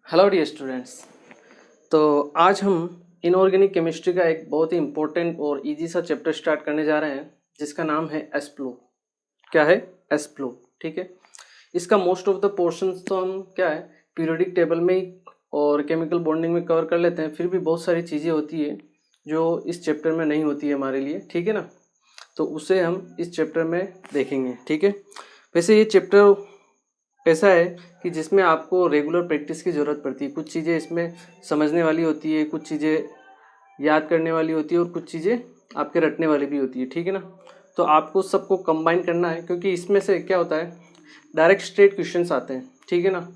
Hello dear students. तो आज हम इनऑर्गेनिक केमिस्ट्री का एक बहुत ही इम्पोर्टेंट और इजी सा चैप्टर स्टार्ट करने जा रहे हैं जिसका नाम है एसप्लो। क्या है? एसप्लो। ठीक है। इसका मोस्ट ऑफ द पोर्शंस तो हम क्या है पीरियोडिक टेबल में ही और केमिकल बॉन्डिंग में कवर कर लेते हैं, फिर भी बहुत सारी चीज़ें होती है जो इस चैप्टर में नहीं होती है हमारे लिए। ठीक है ना, तो उसे हम इस चैप्टर में देखेंगे। ठीक है। वैसे ये चैप्टर ऐसा है कि जिसमें आपको रेगुलर प्रैक्टिस की ज़रूरत पड़ती है। कुछ चीज़ें इसमें समझने वाली होती है, कुछ चीज़ें याद करने वाली होती है और कुछ चीज़ें आपके रटने वाली भी होती है। ठीक है ना, तो आपको सबको कंबाइन करना है क्योंकि इसमें से क्या होता है डायरेक्ट स्ट्रेट क्वेश्चंस आते हैं। ठीक है ना,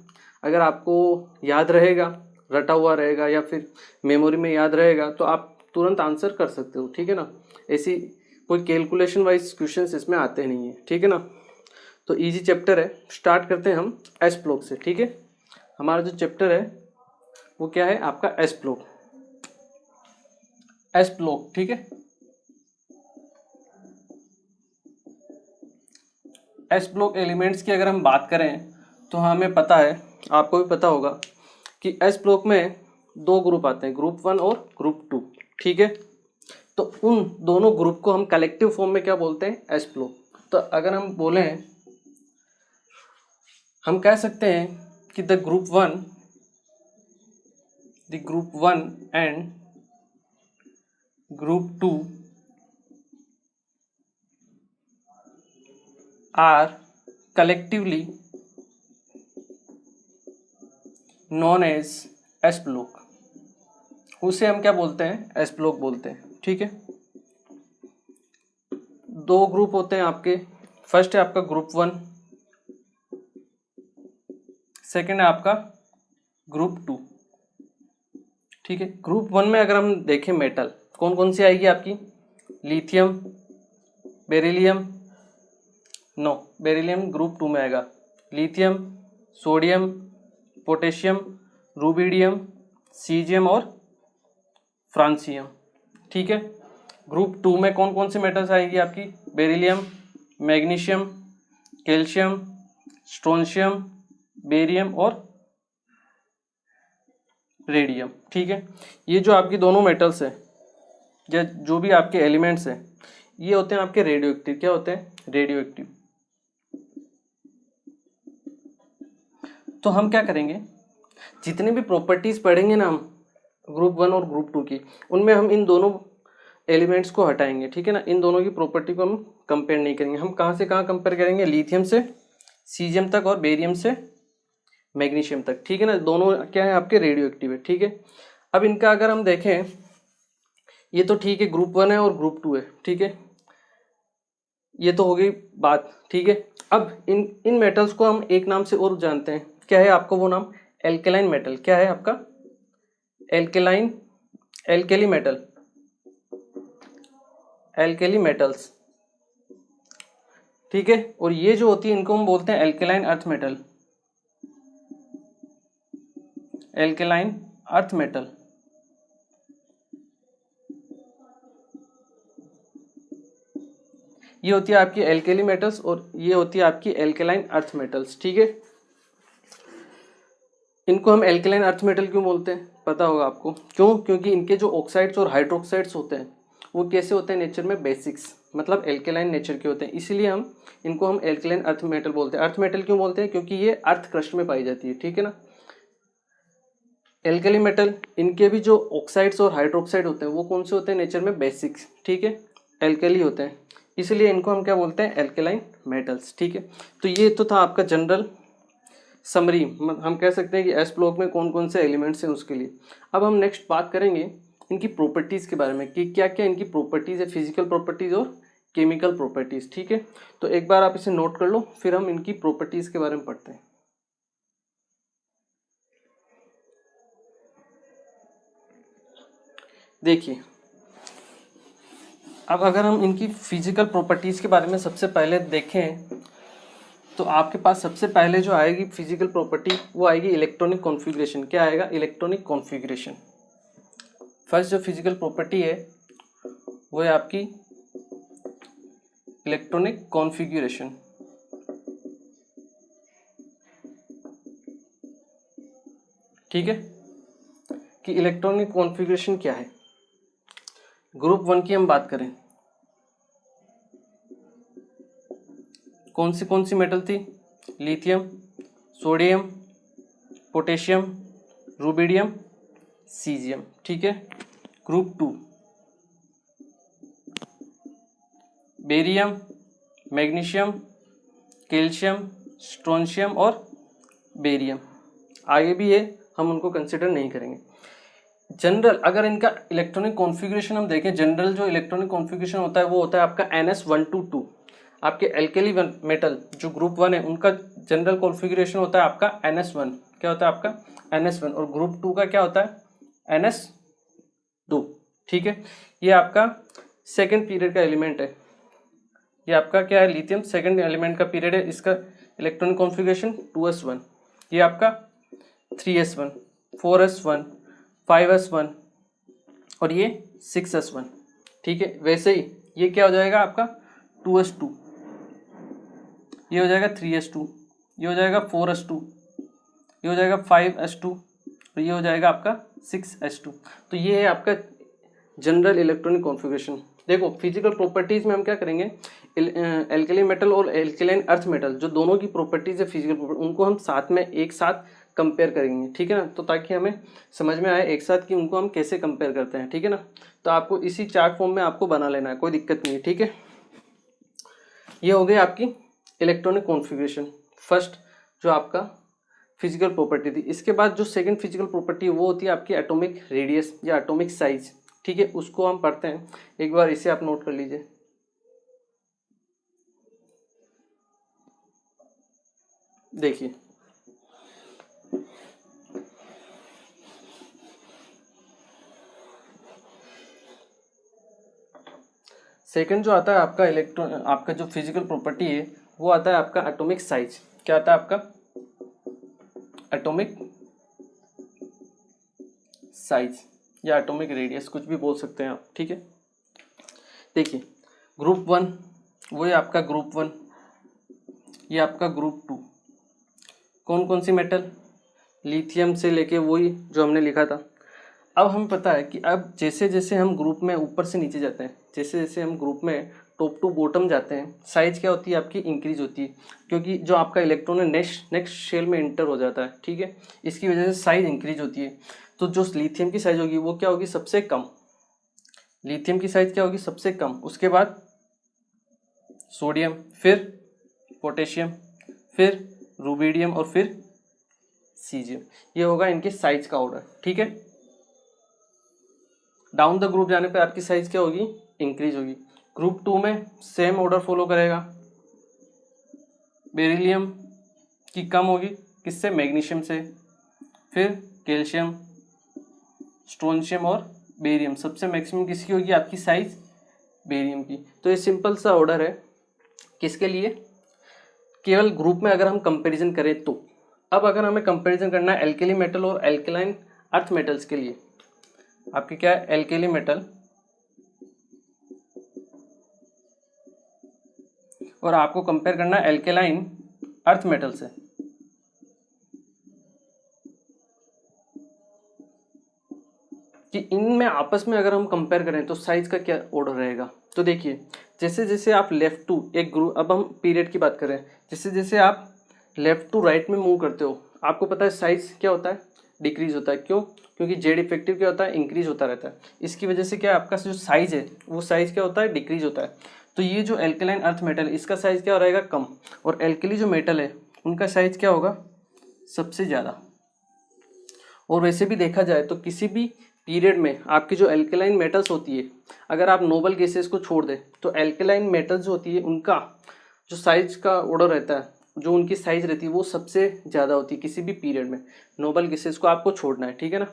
अगर आपको याद रहेगा, रटा हुआ रहेगा या फिर मेमोरी में याद रहेगा तो आप तुरंत आंसर कर सकते हो। ठीक है ना, ऐसी कोई कैलकुलेशन वाइज क्वेश्चंस इसमें आते नहीं है। ठीक है ना, तो इजी चैप्टर है। स्टार्ट करते हैं हम एस ब्लॉक से। ठीक है, हमारा जो चैप्टर है वो क्या है आपका एस ब्लॉक। एस ब्लॉक, ठीक है। एस ब्लॉक एलिमेंट्स की अगर हम बात करें तो हमें पता है, आपको भी पता होगा कि एस ब्लॉक में दो ग्रुप आते हैं, ग्रुप 1 और ग्रुप 2। ठीक है, तो उन दोनों ग्रुप को हम कलेक्टिव फॉर्म में क्या बोलते हैं? S block. तो अगर हम बोलें, हम कह सकते हैं कि the group 1 and group 2 are collectively known as S block। उसे हम क्या बोलते हैं? एस ब्लॉक बोलते हैं। ठीक है, दो ग्रुप होते हैं आपके। फर्स्ट है आपका ग्रुप 1, सेकंड है आपका ग्रुप 2। ठीक है, ग्रुप 1 में अगर हम देखें मेटल कौन कौन सी आएगी आपकी? Lithium, beryllium, no beryllium group 2 में आएगा। Lithium, sodium, potassium, rubidium, caesium और फ्रांसियम। ठीक है, ग्रुप 2 में कौन कौन से मेटल्स आएंगी आपकी? Beryllium, magnesium, calcium, strontium, barium और रेडियम। ठीक है, ये जो आपकी दोनों मेटल्स है या जो भी आपके एलिमेंट्स हैं ये होते हैं आपके रेडियो एक्टिव। क्या होते हैं? Radio active. तो हम क्या करेंगे, जितने भी प्रॉपर्टीज पढ़ेंगे ना हम ग्रुप 1 और ग्रुप 2 की, उनमें हम इन दोनों एलिमेंट्स को हटाएंगे। ठीक है ना, इन दोनों की प्रॉपर्टी को हम कंपेयर नहीं करेंगे। हम कहाँ से कहाँ कंपेयर करेंगे? लिथियम से सीजियम तक और बेरियम से मैग्नीशियम तक। ठीक है ना, दोनों क्या है आपके? रेडियो एक्टिव है। ठीक है, अब इनका अगर हम देखें, ये तो ठीक है ग्रुप 1 है और ग्रुप 2 है। ठीक है, ये तो हो गई बात। ठीक है, अब इन इन मेटल्स को हम एक नाम से और जानते हैं। क्या है आपका वो नाम? Alkaline metal. क्या है आपका? Alkaline, alkali metal, alkali metals. ठीक है, और ये जो होती है इनको हम बोलते हैं alkaline earth metal. Alkaline earth metal. ये होती है आपकी एल्केली मेटल्स और ये होती है आपकी एल्केलाइन अर्थ मेटल्स। ठीक है, इनको हम एल्केलाइन अर्थ मेटल क्यों बोलते हैं पता होगा आपको? क्यों? क्योंकि इनके जो ऑक्साइड्स और हाइड्रोक्साइड्स होते हैं वो कैसे होते हैं नेचर में? बेसिक्स, मतलब एल्केलाइन नेचर के होते हैं। इसीलिए हम इनको हम एल्केलाइन अर्थ मेटल बोलते हैं। अर्थ मेटल क्यों बोलते हैं? क्योंकि ये अर्थ क्रस्ट में पाई जाती है। ठीक है ना, एल्केली मेटल इनके भी जो ऑक्साइड्स और हाइड्रोक्साइड होते हैं वो कौन से होते हैं नेचर में? बेसिक्स। ठीक है, एल्केली होते हैं, इसलिए इनको हम क्या बोलते हैं? Alkaline metals. ठीक है, तो ये तो था आपका जनरल समरी। हम कह सकते हैं कि एस ब्लॉक में कौन कौन से एलिमेंट्स हैं उसके लिए। अब हम नेक्स्ट बात करेंगे इनकी प्रॉपर्टीज़ के बारे में कि क्या क्या इनकी प्रॉपर्टीज़ है, फिजिकल प्रॉपर्टीज़ और केमिकल प्रॉपर्टीज़। ठीक है, तो एक बार आप इसे नोट कर लो, फिर हम इनकी प्रॉपर्टीज़ के बारे में पढ़ते हैं। देखिए, अब अगर हम इनकी फिजिकल प्रॉपर्टीज़ के बारे में सबसे पहले देखें तो आपके पास सबसे पहले जो आएगी फिजिकल प्रॉपर्टी वो आएगी इलेक्ट्रॉनिक कॉन्फ़िगरेशन। क्या आएगा? Electronic configuration. फर्स्ट जो फिजिकल प्रॉपर्टी है वो है आपकी इलेक्ट्रॉनिक कॉन्फ़िगरेशन। ठीक है, कि इलेक्ट्रॉनिक कॉन्फ़िगरेशन क्या है। ग्रुप 1 की हम बात करें, कौन सी मेटल थी, lithium, sodium, potassium, rubidium, caesium. ठीक है। Group 2, barium, magnesium, calcium, strontium और बेरियम। आगे भी है, हम उनको कंसिडर नहीं करेंगे। जनरल अगर इनका इलेक्ट्रॉनिक कॉन्फ़िगरेशन हम देखें, जनरल जो इलेक्ट्रॉनिक कॉन्फ़िगरेशन होता है वो होता है आपका NS122। आपके एल्केली मेटल जो ग्रुप 1 है उनका जनरल कॉन्फ़िगरेशन होता है आपका NS1। क्या होता है आपका NS1। और ग्रुप 2 का क्या होता है NS2। ठीक है, ये आपका सेकेंड पीरियड का एलिमेंट है। ये आपका क्या है, लिथियम सेकेंड एलिमेंट का पीरियड है। इसका इलेक्ट्रॉनिक कॉन्फ़िगरेशन 2s1। ये आपका 3s1, 4s1, 5s1 और ये 6s1। ठीक है, वैसे ही ये क्या हो जाएगा आपका 2s2, ये हो जाएगा 3s2, ये हो जाएगा 4s2, ये हो जाएगा 5s2 और ये हो जाएगा आपका 6s2। तो ये है आपका जनरल इलेक्ट्रॉनिक कॉन्फ़िगरेशन। देखो फिजिकल प्रॉपर्टीज में हम क्या करेंगे, एल्केली मेटल और एल्केलाइन अर्थ मेटल जो दोनों की प्रॉपर्टीज है फिजिकल प्रॉपर्टी, उनको हम साथ में एक साथ कंपेयर करेंगे। ठीक है ना, तो ताकि हमें समझ में आए एक साथ कि उनको हम कैसे कंपेयर करते हैं। ठीक है ना, तो आपको इसी चार्ट फॉर्म में आपको बना लेना है, कोई दिक्कत नहीं है। ठीक है, ये हो गई आपकी इलेक्ट्रॉनिक कॉन्फ़िगरेशन, फर्स्ट जो आपका फिजिकल प्रॉपर्टी थी। इसके बाद जो सेकंड फिजिकल प्रॉपर्टी है वो होती है आपकी एटॉमिक रेडियस या एटॉमिक साइज। ठीक है, उसको हम पढ़ते हैं, एक बार इसे आप नोट कर लीजिए। देखिए सेकंड जो आता है आपका आपका जो फिजिकल प्रॉपर्टी है वो आता है आपका एटॉमिक साइज। क्या आता है आपका एटॉमिक साइज या एटॉमिक रेडियस, कुछ भी बोल सकते हैं आप। ठीक है, देखिए ग्रुप 1 वो है आपका ग्रुप 1, ये आपका ग्रुप 2। कौन सी मेटल, लिथियम से लेके वही जो हमने लिखा था। अब हमें पता है कि अब जैसे जैसे हम ग्रुप में ऊपर से नीचे जाते हैं, जैसे जैसे हम ग्रुप में टॉप टू बॉटम जाते हैं, साइज क्या होती है आपकी इंक्रीज होती है, क्योंकि जो आपका इलेक्ट्रॉन है नेक्स्ट शेल में इंटर हो जाता है। ठीक है, इसकी वजह से साइज इंक्रीज होती है। तो जो लिथियम की साइज होगी वो क्या होगी, सबसे कम। लिथियम की साइज क्या होगी, सबसे कम। उसके बाद सोडियम, फिर पोटेशियम, फिर रुबिडियम और फिर सीजियम। ये होगा इनके साइज का ऑर्डर। ठीक है, डाउन द ग्रुप जाने पे आपकी साइज क्या होगी, इंक्रीज होगी। ग्रुप 2 में सेम ऑर्डर फॉलो करेगा, बेरिलियम की कम होगी, किससे, मैग्नीशियम से, फिर कैल्शियम, स्ट्रोंशियम और बेरियम। सबसे मैक्सिमम किसकी होगी आपकी साइज, बेरियम की। तो ये सिंपल सा ऑर्डर है किसके लिए, केवल ग्रुप में अगर हम कंपैरिजन करें तो। अब अगर हमें कंपैरिजन करना है एल्केली मेटल और एल्केलाइन अर्थ मेटल्स के लिए, आपके क्या है, एल्केली मेटल और आपको कंपेयर करना है एल्केलाइन अर्थ मेटल से। कि इनमें आपस में अगर हम कंपेयर करें तो साइज का क्या ऑर्डर रहेगा। तो देखिए जैसे जैसे आप लेफ्ट टू एक ग्रुप, अब हम पीरियड की बात करें, जैसे जैसे आप लेफ्ट टू राइट में मूव करते हो आपको पता है साइज क्या होता है, डिक्रीज होता है। क्यों, क्योंकि जेड इफेक्टिव क्या होता है, इंक्रीज होता रहता है। इसकी वजह से क्या आपका जो साइज है वो साइज क्या होता है, डिक्रीज होता है। तो ये जो एल्केलाइन अर्थ मेटल है इसका साइज क्या रहेगा, कम। और एल्केली जो मेटल है उनका साइज क्या होगा, सबसे ज़्यादा। और वैसे भी देखा जाए तो किसी भी पीरियड में आपकी जो एल्केलाइन मेटल्स होती है, अगर आप नोबल गैसेस को छोड़ दें तो एल्केलाइन मेटल्स जो होती है उनका जो साइज का ऑर्डर रहता है, जो उनकी साइज रहती है वो सबसे ज़्यादा होती है किसी भी पीरियड में। नोबल गैसेस को आपको छोड़ना है, ठीक है ना।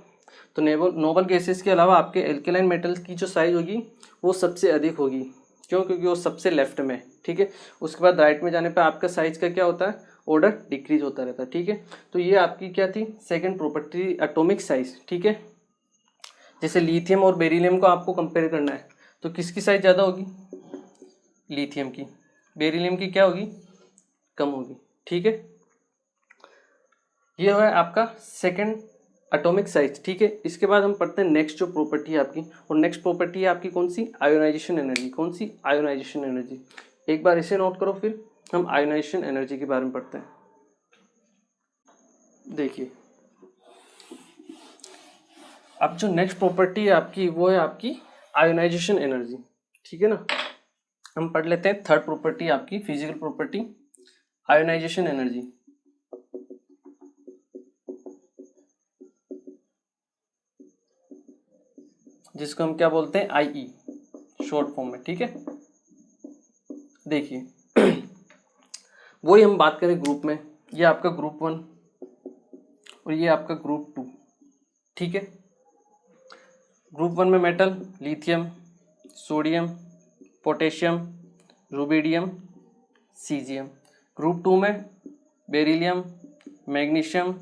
तो नोबल गैसेस के अलावा आपके एल्केलाइन मेटल्स की जो साइज होगी वो सबसे अधिक होगी। क्यों, क्योंकि वो सबसे लेफ्ट में, ठीक है। उसके बाद राइट में जाने पर आपका साइज का क्या होता है, ऑर्डर डिक्रीज होता रहता है, ठीक है। तो ये आपकी क्या थी, सेकंड प्रॉपर्टी, एटॉमिक साइज, ठीक है। जैसे लिथियम और बेरिलियम को आपको कंपेयर करना है तो किसकी साइज ज़्यादा होगी, लिथियम की। बेरिलियम की क्या होगी, कम होगी, ठीक है। ये है आपका सेकंड एटॉमिक साइज, ठीक है। इसके बाद हम पढ़ते हैं नेक्स्ट जो प्रॉपर्टी है आपकी, और नेक्स्ट प्रॉपर्टी है आपकी कौन सी, आयोनाइजेशन एनर्जी। कौन सी, आयोनाइजेशन एनर्जी। एक बार इसे नोट करो, फिर हम आयोनाइजेशन एनर्जी के बारे में पढ़ते हैं। देखिए अब जो नेक्स्ट प्रॉपर्टी है आपकी वो है आपकी आयोनाइजेशन एनर्जी, ठीक है ना। हम पढ़ लेते हैं थर्ड प्रॉपर्टी आपकी, फिजिकल प्रॉपर्टी आयोनाइजेशन एनर्जी। जिसको हम क्या बोलते हैं, आईई शॉर्ट फॉर्म में, ठीक है। देखिए वही हम बात करें ग्रुप में, ये आपका ग्रुप 1 और ये आपका ग्रुप 2, ठीक है। ग्रुप 1 में metal lithium, sodium, potassium, rubidium, caesium. Group 2 में बेरिलियम, मैग्नीशियम,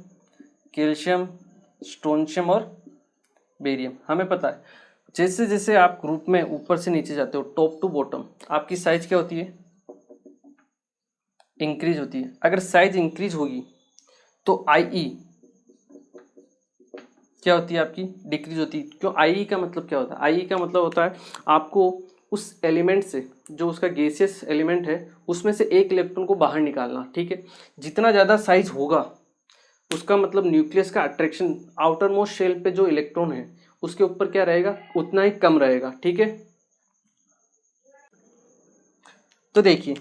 कैल्शियम, स्ट्रोंशियम और बेरियम। हमें पता है जैसे जैसे आप ग्रुप में ऊपर से नीचे जाते हो, टॉप टू बॉटम, आपकी साइज क्या होती है, इंक्रीज होती है। अगर साइज इंक्रीज होगी तो आईई क्या होती है आपकी, डिक्रीज होती है। क्यों, आईई का मतलब क्या होता है, आईई का मतलब होता है आपको उस एलिमेंट से, जो उसका गैसियस एलिमेंट है, उसमें से एक इलेक्ट्रॉन को बाहर निकालना, ठीक है। जितना ज़्यादा साइज होगा उसका मतलब न्यूक्लियस का अट्रैक्शन, आउटर मोस्ट शेल पे जो इलेक्ट्रॉन है उसके ऊपर क्या रहेगा, उतना ही कम रहेगा, ठीक है। तो देखिए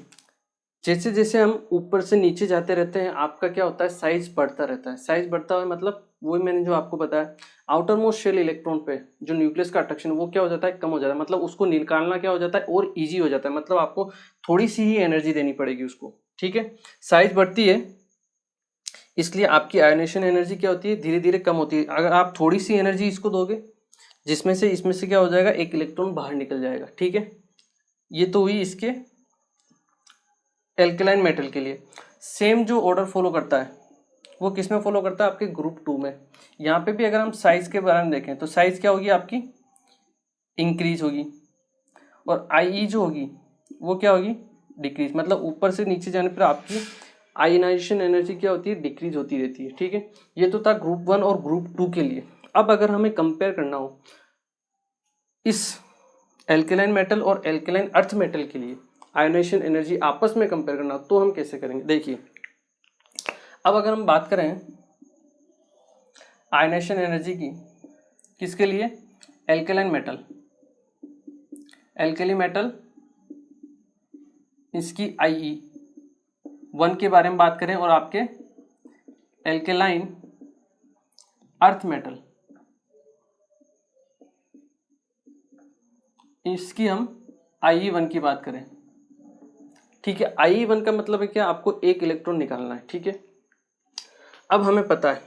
जैसे जैसे हम ऊपर से नीचे जाते रहते हैं आपका क्या होता है, साइज बढ़ता रहता है। साइज बढ़ता है मतलब वही मैंने जो आपको बताया, आउटर मोस्ट शेल इलेक्ट्रॉन पे जो न्यूक्लियस का अट्रैक्शन वो क्या हो जाता है, कम हो जाता है। मतलब उसको निकालना क्या हो जाता है, और इजी हो जाता है। मतलब आपको थोड़ी सी ही एनर्जी देनी पड़ेगी उसको, ठीक है। साइज बढ़ती है इसलिए आपकी आयोनाइजेशन एनर्जी क्या होती है, धीरे धीरे कम होती है। अगर आप थोड़ी सी एनर्जी इसको दोगे, जिसमें से इसमें से क्या हो जाएगा, एक इलेक्ट्रॉन बाहर निकल जाएगा, ठीक है। ये तो हुई इसके एल्केलाइन मेटल के लिए। सेम जो ऑर्डर फॉलो करता है वो किस में फॉलो करता है, आपके ग्रुप 2 में। यहाँ पे भी अगर हम साइज के बारे में देखें तो साइज क्या होगी आपकी, इंक्रीज होगी, और आईई जो होगी वो क्या होगी, डिक्रीज। मतलब ऊपर से नीचे जाने पर आपकी आयनाइजेशन एनर्जी क्या होती है, डिक्रीज होती रहती है, ठीक है। ये तो था ग्रुप 1 और ग्रुप 2 के लिए। अब अगर हमें कंपेयर करना हो इस एल्केलाइन मेटल और एल्केलाइन अर्थ मेटल के लिए आयोनाइजेशन एनर्जी आपस में कंपेयर करना, तो हम कैसे करेंगे। देखिए अब अगर हम बात करें आयोनाइजेशन एनर्जी की, किसके लिए, एल्केलाइन मेटल, एल्केली मेटल, इसकी आईई 1 के बारे में बात करें, और आपके एल्केलाइन अर्थ मेटल इसकी हम आईई 1 की बात करें, ठीक है। आईई 1 का मतलब है क्या, आपको एक इलेक्ट्रॉन निकालना है, ठीक है। अब हमें पता है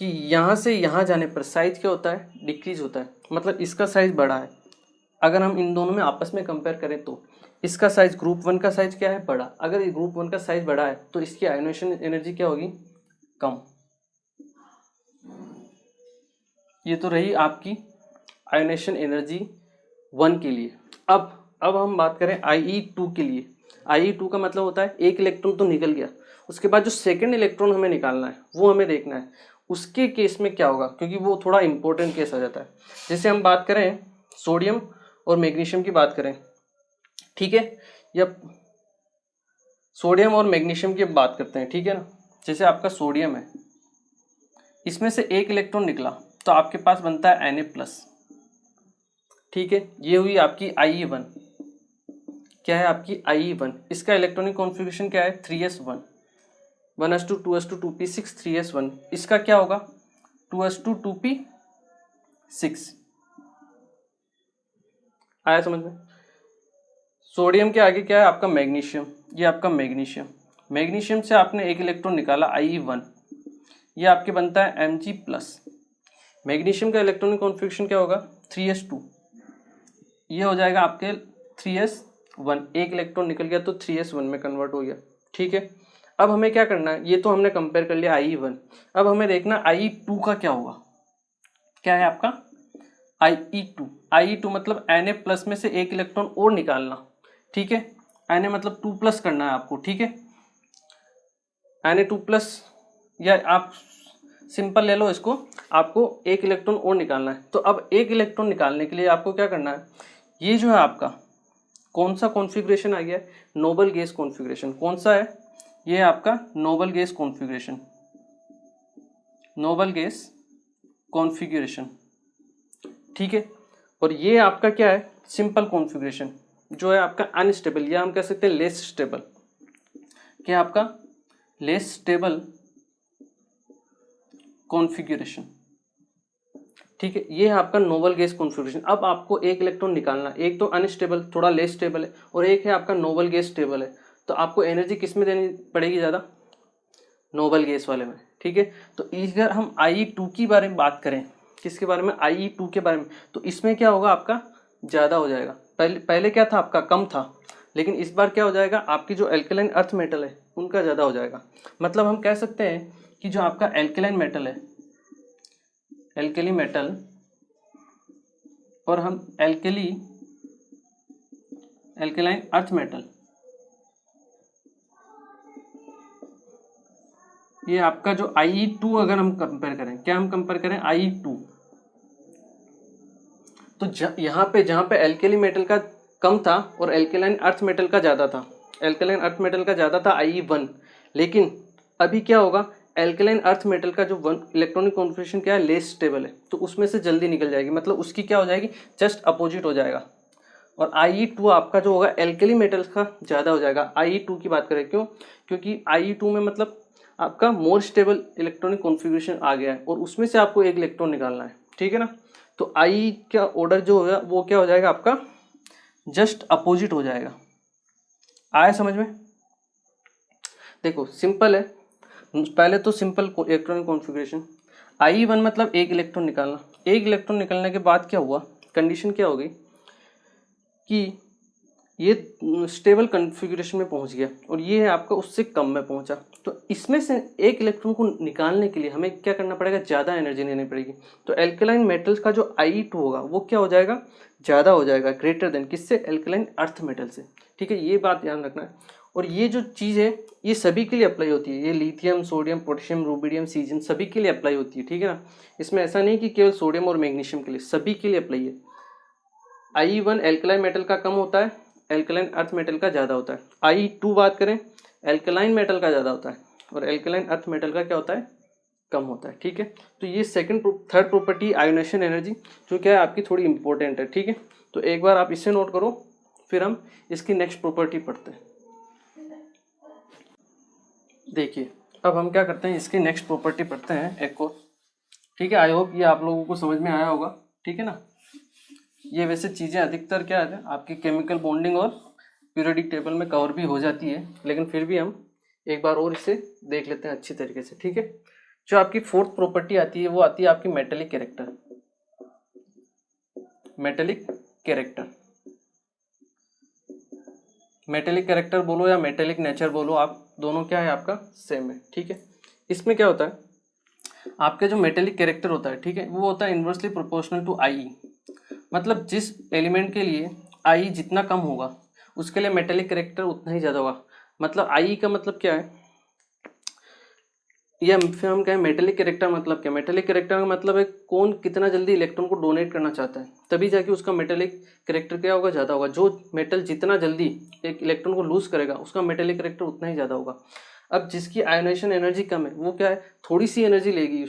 कि यहाँ से यहाँ जाने पर साइज क्या होता है, डिक्रीज होता है। मतलब इसका साइज बड़ा है। अगर हम इन दोनों में आपस में कंपेयर करें तो इसका साइज, ग्रुप 1 का साइज क्या है, बड़ा। अगर ये ग्रुप 1 का साइज बड़ा है तो इसकी आयोनाइजेशन एनर्जी क्या होगी, कम। ये तो रही आपकी आयोनाइजेशन एनर्जी 1 के लिए। अब हम बात करें IE2 के लिए। IE2 का मतलब होता है एक इलेक्ट्रॉन तो निकल गया, उसके बाद जो सेकंड इलेक्ट्रॉन हमें निकालना है वो हमें देखना है उसके केस में क्या होगा, क्योंकि वो थोड़ा इंपॉर्टेंट केस आ जाता है। जैसे हम बात करें सोडियम और मैग्नीशियम की बात करें, ठीक है, या सोडियम और मैग्नीशियम की बात करते हैं, ठीक है ना। जैसे आपका सोडियम है, इसमें से एक इलेक्ट्रॉन निकला तो आपके पास बनता है Na+, ठीक है। ये हुई आपकी IE1। क्या है आपकी IE1, इसका इलेक्ट्रॉनिक कॉन्फ़िगरेशन क्या है, 3s1, 1s2 2s2 2p6 3s1। इसका क्या होगा, 2s2 2p6। आया समझ में। सोडियम के आगे क्या है आपका मैग्नीशियम, ये आपका मैग्नीशियम। मैग्नीशियम से आपने एक इलेक्ट्रॉन निकाला IE1, ये आपके बनता है Mg+। मैग्नीशियम का इलेक्ट्रॉनिक कॉन्फ़िगरेशन क्या होगा, 3s2, ये हो जाएगा आपके 3s1। एक इलेक्ट्रॉन निकल गया तो 3s1 में कन्वर्ट हो गया, ठीक है। अब हमें क्या करना है, ये तो हमने कंपेयर कर लिया IE1। अब हमें देखना IE2 का क्या होगा। क्या है आपका IE2। IE2 मतलब Na+ में से एक इलेक्ट्रॉन और निकालना, ठीक है। Na मतलब 2+ करना है आपको, ठीक है। Na2+, या आप सिंपल ले लो इसको, आपको एक इलेक्ट्रॉन और निकालना है। तो अब एक इलेक्ट्रॉन निकालने के लिए आपको क्या करना है, ये जो है आपका कौन सा कॉन्फ़िगरेशन आ गया है, नोबल गैस कॉन्फ़िगरेशन। कौन सा है, ये आपका noble gas configuration, noble gas configuration, ठीक है। और ये आपका क्या है, सिंपल कॉन्फ़िगरेशन, जो है आपका अनस्टेबल, या हम कह सकते हैं लेस स्टेबल, क्या आपका लेस स्टेबल कॉन्फ़िगरेशन, ठीक है। ये है आपका नोबल गैस कॉन्फ़िगरेशन। अब आपको एक इलेक्ट्रॉन निकालना, एक तो अनस्टेबल थोड़ा लेस स्टेबल है, और एक है आपका नोबल गैस स्टेबल है। तो आपको एनर्जी किस में देनी पड़ेगी ज़्यादा, नोबल गैस वाले में, ठीक है। तो अगर हम IE2 की बारे में बात करें, किसके बारे में, IE2 के बारे में, तो इसमें क्या होगा आपका ज़्यादा हो जाएगा। पहले क्या था आपका, कम था, लेकिन इस बार क्या हो जाएगा, आपकी जो एल्केलाइन अर्थ मेटल है उनका ज़्यादा हो जाएगा। मतलब हम कह सकते हैं कि जो आपका एल्केलाइन मेटल है, एल्केली मेटल, और हम एल्केलाइन अर्थ मेटल, ये आपका जो IE2 अगर हम कंपेयर करें, क्या हम कंपेयर करें, IE2, तो यहाँ पे जहाँ पे एल्केली मेटल का कम था और एल्केलाइन अर्थ मेटल का ज़्यादा था, एल्केलाइन अर्थ मेटल का ज़्यादा था IE1, लेकिन अभी क्या होगा, एल्केलाइन अर्थ मेटल का जो वन इलेक्ट्रॉनिक कॉन्फ़िगरेशन क्या है, लेस स्टेबल है, तो उसमें से जल्दी निकल जाएगी, मतलब उसकी क्या हो जाएगी, जस्ट अपोजिट हो जाएगा। और IE2 आपका जो होगा एल्केली मेटल्स का ज़्यादा हो जाएगा। IE2 की बात करें, क्यों, क्योंकि IE2 में मतलब आपका मोर स्टेबल इलेक्ट्रॉनिक कॉन्फ़िगरेशन आ गया है, और उसमें से आपको एक इलेक्ट्रॉन निकालना है, ठीक है ना। तो I का ऑर्डर जो होगा वो क्या हो जाएगा आपका, जस्ट अपोजिट हो जाएगा। आया समझ में, देखो सिंपल है, पहले तो सिंपल इलेक्ट्रॉनिक कॉन्फ़िगरेशन, IE1 मतलब एक इलेक्ट्रॉन निकालना। एक इलेक्ट्रॉन निकलने के बाद क्या हुआ, कंडीशन क्या हो गई कि ये स्टेबल कॉन्फ़िगरेशन में पहुंच गया, और ये है आपका उससे कम में पहुंचा। तो इसमें से एक इलेक्ट्रॉन को निकालने के लिए हमें क्या करना पड़ेगा, ज़्यादा एनर्जी लेनी पड़ेगी। तो एल्केलाइन मेटल्स का जो IE2 होगा वो क्या हो जाएगा, ज़्यादा हो जाएगा, ग्रेटर देन किससे, एल्केलाइन अर्थ मेटल से, ठीक है। ये बात ध्यान रखना है। और ये जो चीज़ है ये सभी के लिए अप्लाई होती है, ये lithium, sodium, potassium, rubidium, caesium सभी के लिए अप्लाई होती है, ठीक है ना। इसमें ऐसा नहीं कि केवल सोडियम और मैग्नीशियम के लिए, सभी के लिए अप्लाई है। IE1 एल्कलाइन मेटल का कम होता है, एल्कलाइन अर्थ मेटल का ज़्यादा होता है। IE2 बात करें, एल्कलाइन मेटल का ज़्यादा होता है, और एल्कलाइन अर्थ मेटल का क्या होता है, कम होता है, ठीक है। तो ये थर्ड प्रॉपर्टी आयोनेशन एनर्जी, जो क्या है आपकी थोड़ी इंपॉर्टेंट है, ठीक है। तो एक बार आप इसे नोट करो, फिर हम इसकी नेक्स्ट प्रॉपर्टी पढ़ते हैं। देखिए अब हम क्या करते हैं, इसकी नेक्स्ट प्रॉपर्टी पढ़ते हैं एक और, ठीक है। आई होप ये आप लोगों को समझ में आया होगा, ठीक है ना। ये वैसे चीज़ें अधिकतर क्या है आपकी केमिकल बॉन्डिंग और पीरियोडिक टेबल में कवर भी हो जाती है, लेकिन फिर भी हम एक बार और इसे देख लेते हैं अच्छी तरीके से, ठीक है। जो आपकी फोर्थ प्रॉपर्टी आती है वो आती है आपकी metallic character, metallic character, metallic character बोलो या मेटेलिक नेचर बोलो, आप दोनों क्या है आपका सेम है, ठीक है। इसमें क्या होता है, आपका जो मेटेलिक कैरेक्टर होता है, ठीक है, वो होता है इन्वर्सली प्रोपोर्शनल टू IE, मतलब जिस एलिमेंट के लिए IE जितना कम होगा उसके लिए मेटेलिक कैरेक्टर उतना ही ज़्यादा होगा। मतलब IE का मतलब क्या है, या फिर हम कहें मेटेलिक कैरेक्टर मतलब क्या, मेटेलिक कैरेक्टर का मतलब है कौन कितना जल्दी इलेक्ट्रॉन को डोनेट करना चाहता है, तभी जाके उसका मेटेलिक कैरेक्टर क्या होगा, ज़्यादा होगा। जो मेटल जितना जल्दी एक इलेक्ट्रॉन को लूज करेगा उसका मेटेलिक कैरेक्टर उतना ही ज़्यादा होगा। अब जिसकी आयोनाइजेशन एनर्जी कम है वो क्या है, थोड़ी सी एनर्जी लेगी,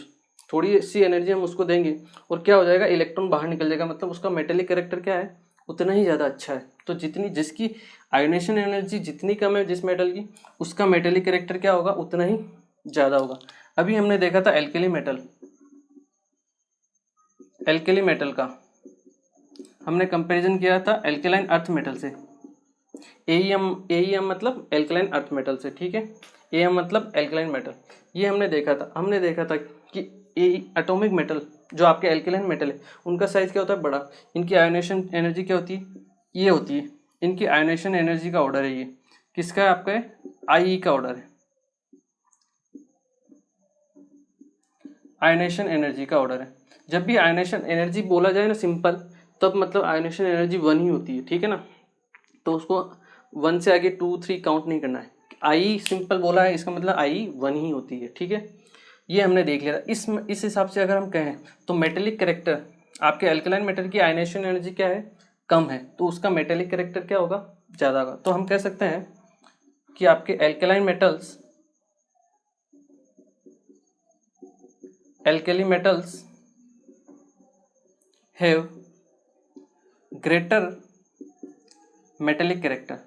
थोड़ी सी एनर्जी हम उसको देंगे और क्या हो जाएगा, इलेक्ट्रॉन बाहर निकल जाएगा, मतलब उसका मेटेलिक कैरेक्टर क्या है, उतना ही ज़्यादा अच्छा है। तो जितनी जिसकी आयोनाइजेशन एनर्जी जितनी कम है जिस मेटल की, उसका मेटेलिक कैरेक्टर क्या होगा, उतना ही ज़्यादा होगा। अभी हमने देखा था एल्केली मेटल, एल्केली मेटल का हमने कंपैरिजन किया था एल्केलाइन अर्थ मेटल से, AEM मतलब एल्केलाइन अर्थ मेटल से, ठीक है। AM मतलब एल्केलाइन मेटल। ये हमने देखा था कि एटॉमिक मेटल जो आपके एल्केलाइन मेटल है उनका साइज क्या होता है, बड़ा। इनकी आयोनेशन एनर्जी क्या होती है, ये होती है, इनकी आयोनेशन एनर्जी का ऑर्डर है, ये किसका है, आपका IE का ऑर्डर है, आयोनेशन एनर्जी का ऑर्डर है। जब भी आयोनेशन एनर्जी बोला जाए ना सिंपल, तब मतलब आयोनेशन एनर्जी 1 ही होती है, ठीक है ना। तो उसको 1 से आगे 2 3 काउंट नहीं करना है। IE सिंपल बोला है, इसका मतलब IE 1 ही होती है, ठीक है। ये हमने देख लिया। इस हिसाब से अगर हम कहें तो मेटेलिक कैरेक्टर, आपके अल्कलाइन मेटल की आयनेशन एनर्जी क्या है, कम है, तो उसका मेटेलिक कैरेक्टर क्या होगा, ज़्यादा होगा। तो हम कह सकते हैं कि आपके alkaline metals have greater metallic character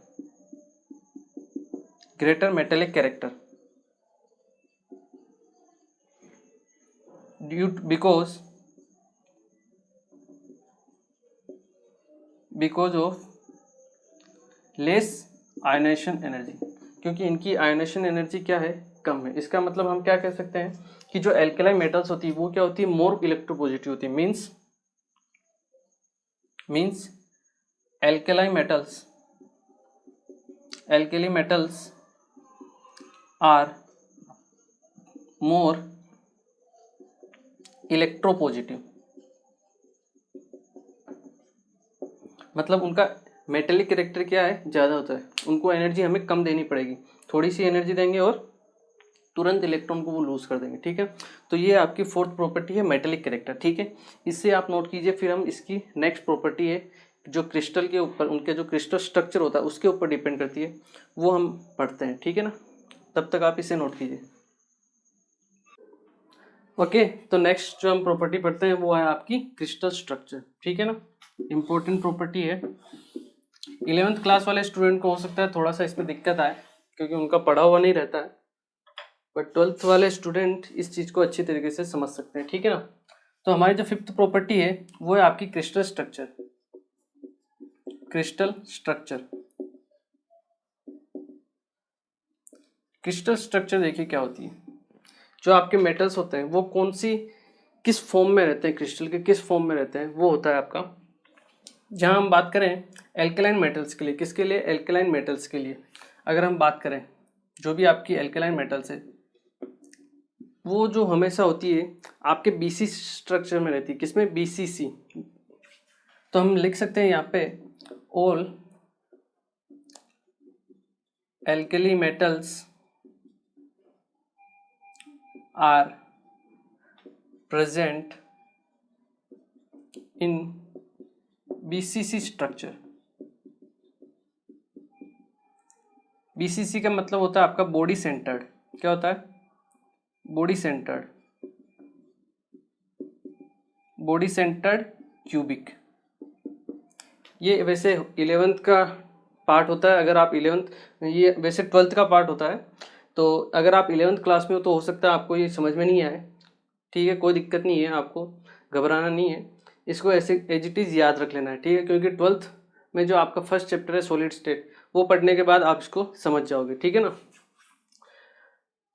because of less ionisation energy, क्योंकि इनकी आयनेशन एनर्जी क्या है, कम है। इसका मतलब हम क्या कह सकते हैं कि जो एल्केलाइन मेटल्स होती है वो क्या होती है, मोर इलेक्ट्रोपॉजिटिव होती है। Means alkaline metals are more electropositive, मतलब उनका मेटेलिक कैरेक्टर क्या है, ज़्यादा होता है। उनको एनर्जी हमें कम देनी पड़ेगी, थोड़ी सी एनर्जी देंगे और तुरंत इलेक्ट्रॉन को वो लूज कर देंगे। ठीक है, तो ये आपकी फोर्थ प्रॉपर्टी है मेटेलिक कैरेक्टर। ठीक है, इससे आप नोट कीजिए। फिर हम इसकी नेक्स्ट प्रॉपर्टी है जो क्रिस्टल के ऊपर, उनके जो क्रिस्टल स्ट्रक्चर होता है उसके ऊपर डिपेंड करती है, वो हम पढ़ते हैं। ठीक है ना, तब तक आप इसे नोट कीजिए। ओके, तो नेक्स्ट जो हम प्रॉपर्टी पढ़ते हैं वो है आपकी क्रिस्टल स्ट्रक्चर। ठीक है ना, इंपॉर्टेंट प्रॉपर्टी है। 11th क्लास वाले स्टूडेंट को हो सकता है थोड़ा सा इसमें दिक्कत आए, क्योंकि उनका पढ़ा हुआ नहीं रहता है, बट 12th वाले स्टूडेंट इस चीज़ को अच्छी तरीके से समझ सकते हैं। ठीक है ना, तो हमारी जो 5th प्रॉपर्टी है वो है आपकी क्रिस्टल स्ट्रक्चर। क्रिस्टल स्ट्रक्चर देखिए क्या होती है। जो आपके मेटल्स होते हैं वो किस फॉर्म में रहते हैं, क्रिस्टल के किस फॉर्म में रहते हैं, वो होता है आपका। जहां हम बात करें एल्कलाइन मेटल्स के लिए, किसके लिए, एल्कलाइन मेटल्स के लिए अगर हम बात करें, जो भी आपकी एल्कलाइन मेटल्स है वो जो हमेशा होती है आपके बीसी स्ट्रक्चर में रहती है। किसमें, बीसीसी। तो हम लिख सकते हैं यहाँ पे all alkali metals are present in BCC structure. BCC का मतलब होता है आपका बॉडी सेंटर्ड। क्या होता है, बॉडी सेंटर्ड क्यूबिक। ये वैसे 11th का पार्ट होता है। अगर आप 11th, ये वैसे 12th का पार्ट होता है। तो अगर आप 11th क्लास में हो तो हो सकता है आपको ये समझ में नहीं आए। ठीक है, कोई दिक्कत नहीं है, आपको घबराना नहीं है, इसको ऐसे एज इट इज़ याद रख लेना है। ठीक है, क्योंकि 12th में जो आपका फर्स्ट चैप्टर है सॉलिड स्टेट, वो पढ़ने के बाद आप इसको समझ जाओगे। ठीक है ना,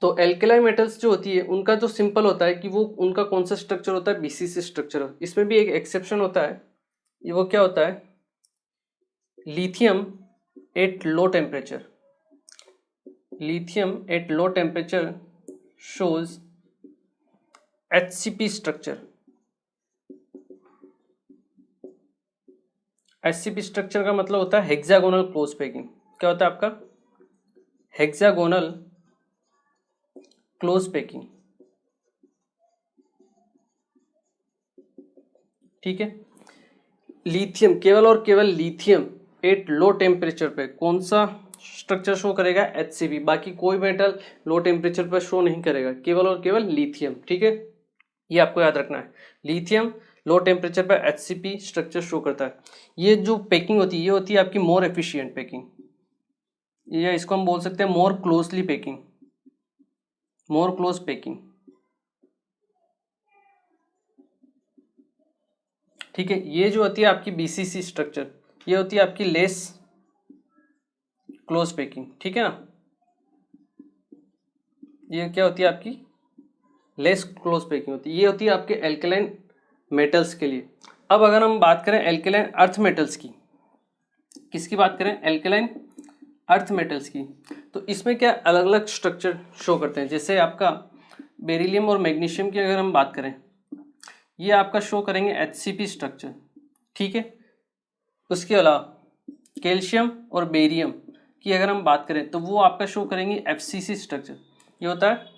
तो एल्कलाइन मेटल्स जो होती है उनका जो सिंपल होता है कि वो उनका कौन सा स्ट्रक्चर होता है, बीसीसी स्ट्रक्चर। इसमें भी एक एक्सेप्शन होता है, ये वो क्या होता है, lithium at low temperature. Lithium at low temperature shows HCP structure. HCP structure का मतलब होता है हेक्सागोनल क्लोज पैकिंग। क्या होता है आपका, हेक्सागोनल क्लोज पैकिंग। ठीक है, लिथियम, केवल और केवल लिथियम एट लो टेम्परेचर पे कौन सा स्ट्रक्चर शो करेगा, HCP। बाकी कोई मेटल लो टेम्परेचर पर शो नहीं करेगा, केवल और केवल लिथियम। ठीक है, ये आपको याद रखना है, लिथियम लो टेम्परेचर पर HCP स्ट्रक्चर शो करता है। ये जो पैकिंग होती है ये होती है आपकी मोर एफिशिएंट पैकिंग, या इसको हम बोल सकते हैं more closely packing, more close packing. ठीक है, ये जो होती है आपकी बीसीसी स्ट्रक्चर, ये होती है आपकी लेस क्लोज पैकिंग। ठीक है ना, ये क्या होती है आपकी लेस क्लोज पैकिंग होती है, ये होती है आपके एल्कलाइन मेटल्स के लिए। अब अगर हम बात करें एल्कलाइन अर्थ मेटल्स की, किसकी बात करें, एल्कलाइन अर्थ मेटल्स की, तो इसमें क्या अलग अलग स्ट्रक्चर शो करते हैं। जैसे आपका बेरिलियम और मैग्नीशियम की अगर हम बात करें, ये आपका शो करेंगे HCP स्ट्रक्चर। ठीक है, उसके अलावा कैल्शियम और बेरियम की अगर हम बात करें तो वो आपका शो करेंगे FCC स्ट्रक्चर। ये होता है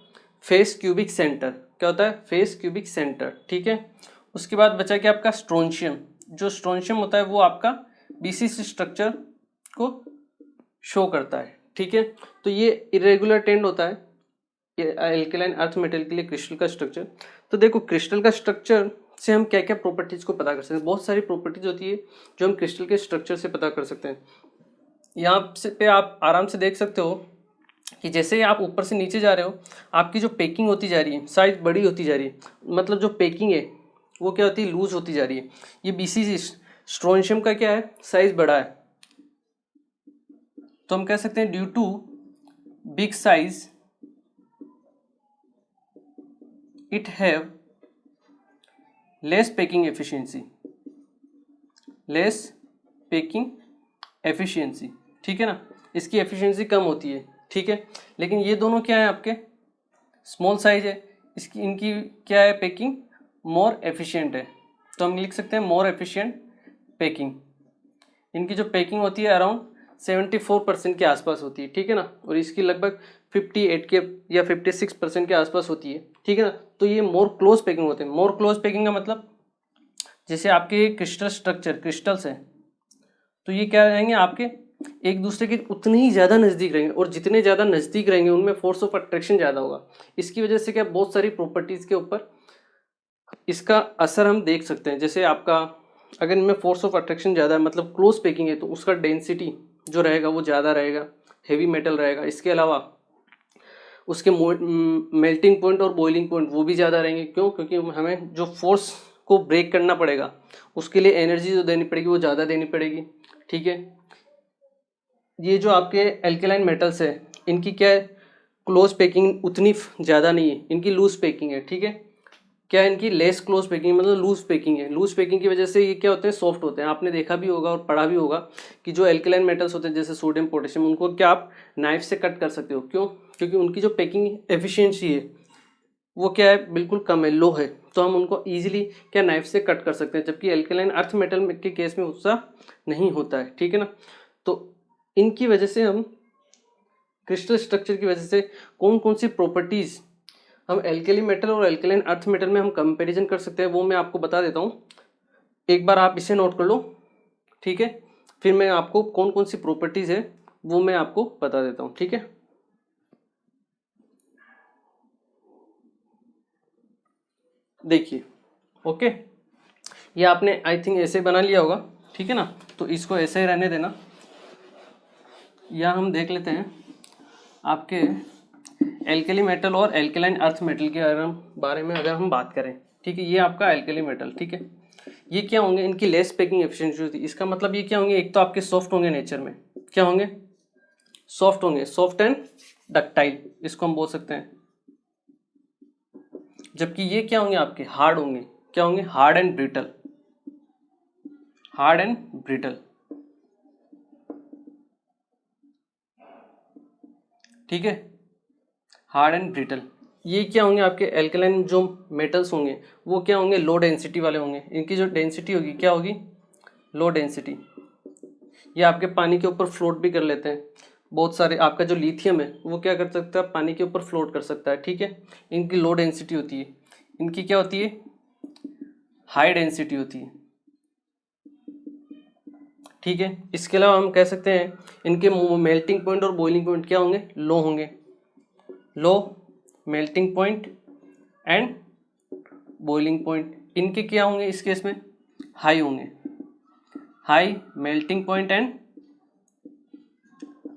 फेस क्यूबिक सेंटर, क्या होता है फेस क्यूबिक सेंटर, ठीक है। उसके बाद बचा क्या आपका स्ट्रोंशियम, जो स्ट्रोंशियम होता है वो आपका बीसीसी स्ट्रक्चर को शो करता है, ठीक है। तो ये इरेगुलर टेंड होता है एल्केलाइन अर्थ मेटल के लिए क्रिस्टल का स्ट्रक्चर। तो देखो क्रिस्टल का स्ट्रक्चर से हम क्या क्या प्रॉपर्टीज को पता कर सकते हैं, बहुत सारी प्रॉपर्टीज होती है जो हम क्रिस्टल के स्ट्रक्चर से पता कर सकते हैं। यहाँ से पे आप आराम से देख सकते हो कि जैसे आप ऊपर से नीचे जा रहे हो आपकी जो पैकिंग होती जा रही है साइज बड़ी होती जा रही है, मतलब जो पैकिंग है वो क्या होती है लूज होती जा रही है। ये बीसीसी स्ट्रोंशियम का क्या है साइज बड़ा है, तो हम कह सकते हैं due to big size it have less packing efficiency, less packing efficiency, ठीक है ना, इसकी एफिशिएंसी कम होती है, ठीक है। लेकिन ये दोनों क्या है आपके स्मॉल साइज है, इसकी इनकी क्या है पैकिंग मोर एफिशिएंट है, तो हम लिख सकते हैं मोर एफिशिएंट पैकिंग। इनकी जो पैकिंग होती है अराउंड 74% के आसपास होती है, ठीक है ना, और इसकी लगभग 58 के या 56% के आसपास होती है, ठीक है ना। तो ये मोर क्लोज पैकिंग होते हैं। मोर क्लोज पैकिंग का मतलब जैसे आपके क्रिस्टल स्ट्रक्चर क्रिस्टल्स हैं तो ये क्या रहेंगे आपके एक दूसरे के उतने ही ज़्यादा नज़दीक रहेंगे, और जितने ज़्यादा नज़दीक रहेंगे उनमें फोर्स ऑफ अट्रैक्शन ज़्यादा होगा। इसकी वजह से क्या बहुत सारी प्रॉपर्टीज़ के ऊपर इसका असर हम देख सकते हैं। जैसे आपका अगर इनमें फोर्स ऑफ अट्रैक्शन ज़्यादा है मतलब क्लोज पैकिंग है तो उसका डेंसिटी जो रहेगा वो ज़्यादा रहेगा, हेवी मेटल रहेगा। इसके अलावा उसके मेल्टिंग पॉइंट और बॉइलिंग पॉइंट वो भी ज़्यादा रहेंगे। क्यों? क्योंकि हमें जो फोर्स को ब्रेक करना पड़ेगा उसके लिए एनर्जी जो देनी पड़ेगी वो ज़्यादा देनी पड़ेगी, ठीक है। ये जो आपके एल्केलाइन मेटल्स है इनकी क्या है क्लोज पैकिंग उतनी ज़्यादा नहीं है, इनकी लूज पैकिंग है, ठीक है। क्या है इनकी लेस क्लोज पैकिंग मतलब लूज पैकिंग है। लूज पैकिंग की वजह से ये क्या होते हैं सॉफ्ट होते हैं। आपने देखा भी होगा और पढ़ा भी होगा कि जो एल्केलाइन मेटल्स होते हैं जैसे सोडियम पोटेशियम उनको क्या आप नाइफ से कट कर सकते हो। क्यों? क्योंकि उनकी जो पैकिंग एफिशिएंसी है वो क्या है बिल्कुल कम है, लो है, तो हम उनको ईजिली क्या नाइफ से कट कर सकते हैं, जबकि एल्केलाइन अर्थ मेटल के केस में उसका नहीं होता है, ठीक है ना। तो इनकी वजह से हम क्रिस्टल स्ट्रक्चर की वजह से कौन कौन सी प्रॉपर्टीज़ हम एल्केली मेटल और एल्केलाइन अर्थ मेटल में हम कंपैरिजन कर सकते हैं वो मैं आपको बता देता हूँ। एक बार आप इसे नोट कर लो, ठीक है। फिर मैं आपको कौन कौन सी प्रॉपर्टीज़ है वो मैं आपको बता देता हूँ, ठीक है। देखिए, ओके, ये आपने आई थिंक ऐसे बना लिया होगा, ठीक है ना, तो इसको ऐसे ही रहने देना। या हम देख लेते हैं आपके एल्केली मेटल और एल्केलाइन अर्थ मेटल के बारे में अगर हम बात करें, ठीक है। ये आपका एल्केली मेटल, ठीक है, ये क्या होंगे इनकी लेस पैकिंग एफिशिएंसी होती है। इसका मतलब ये क्या होंगे एक तो आपके सॉफ्ट होंगे नेचर में, क्या होंगे सॉफ्ट होंगे, सॉफ्ट एंड डक्टाइल इसको हम बोल सकते हैं। जबकि ये क्या होंगे आपके हार्ड होंगे, क्या होंगे hard and brittle, hard and brittle, ठीक है, हार्ड एंड ब्रिटल। ये क्या होंगे आपके एल्केलाइन जो मेटल्स होंगे वो क्या होंगे लो डेंसिटी वाले होंगे। इनकी जो डेंसिटी होगी क्या होगी लो डेंसिटी। ये आपके पानी के ऊपर फ्लोट भी कर लेते हैं बहुत सारे। आपका जो लिथियम है वो क्या कर सकता है पानी के ऊपर फ्लोट कर सकता है, ठीक है। इनकी लो डेंसिटी होती है, इनकी क्या होती है हाई डेंसिटी होती है, ठीक है। इसके अलावा हम कह सकते हैं इनके मेल्टिंग पॉइंट और बॉइलिंग पॉइंट क्या होंगे लो होंगे, low melting point and boiling point. इनके क्या होंगे इस केस में हाई होंगे, high melting point and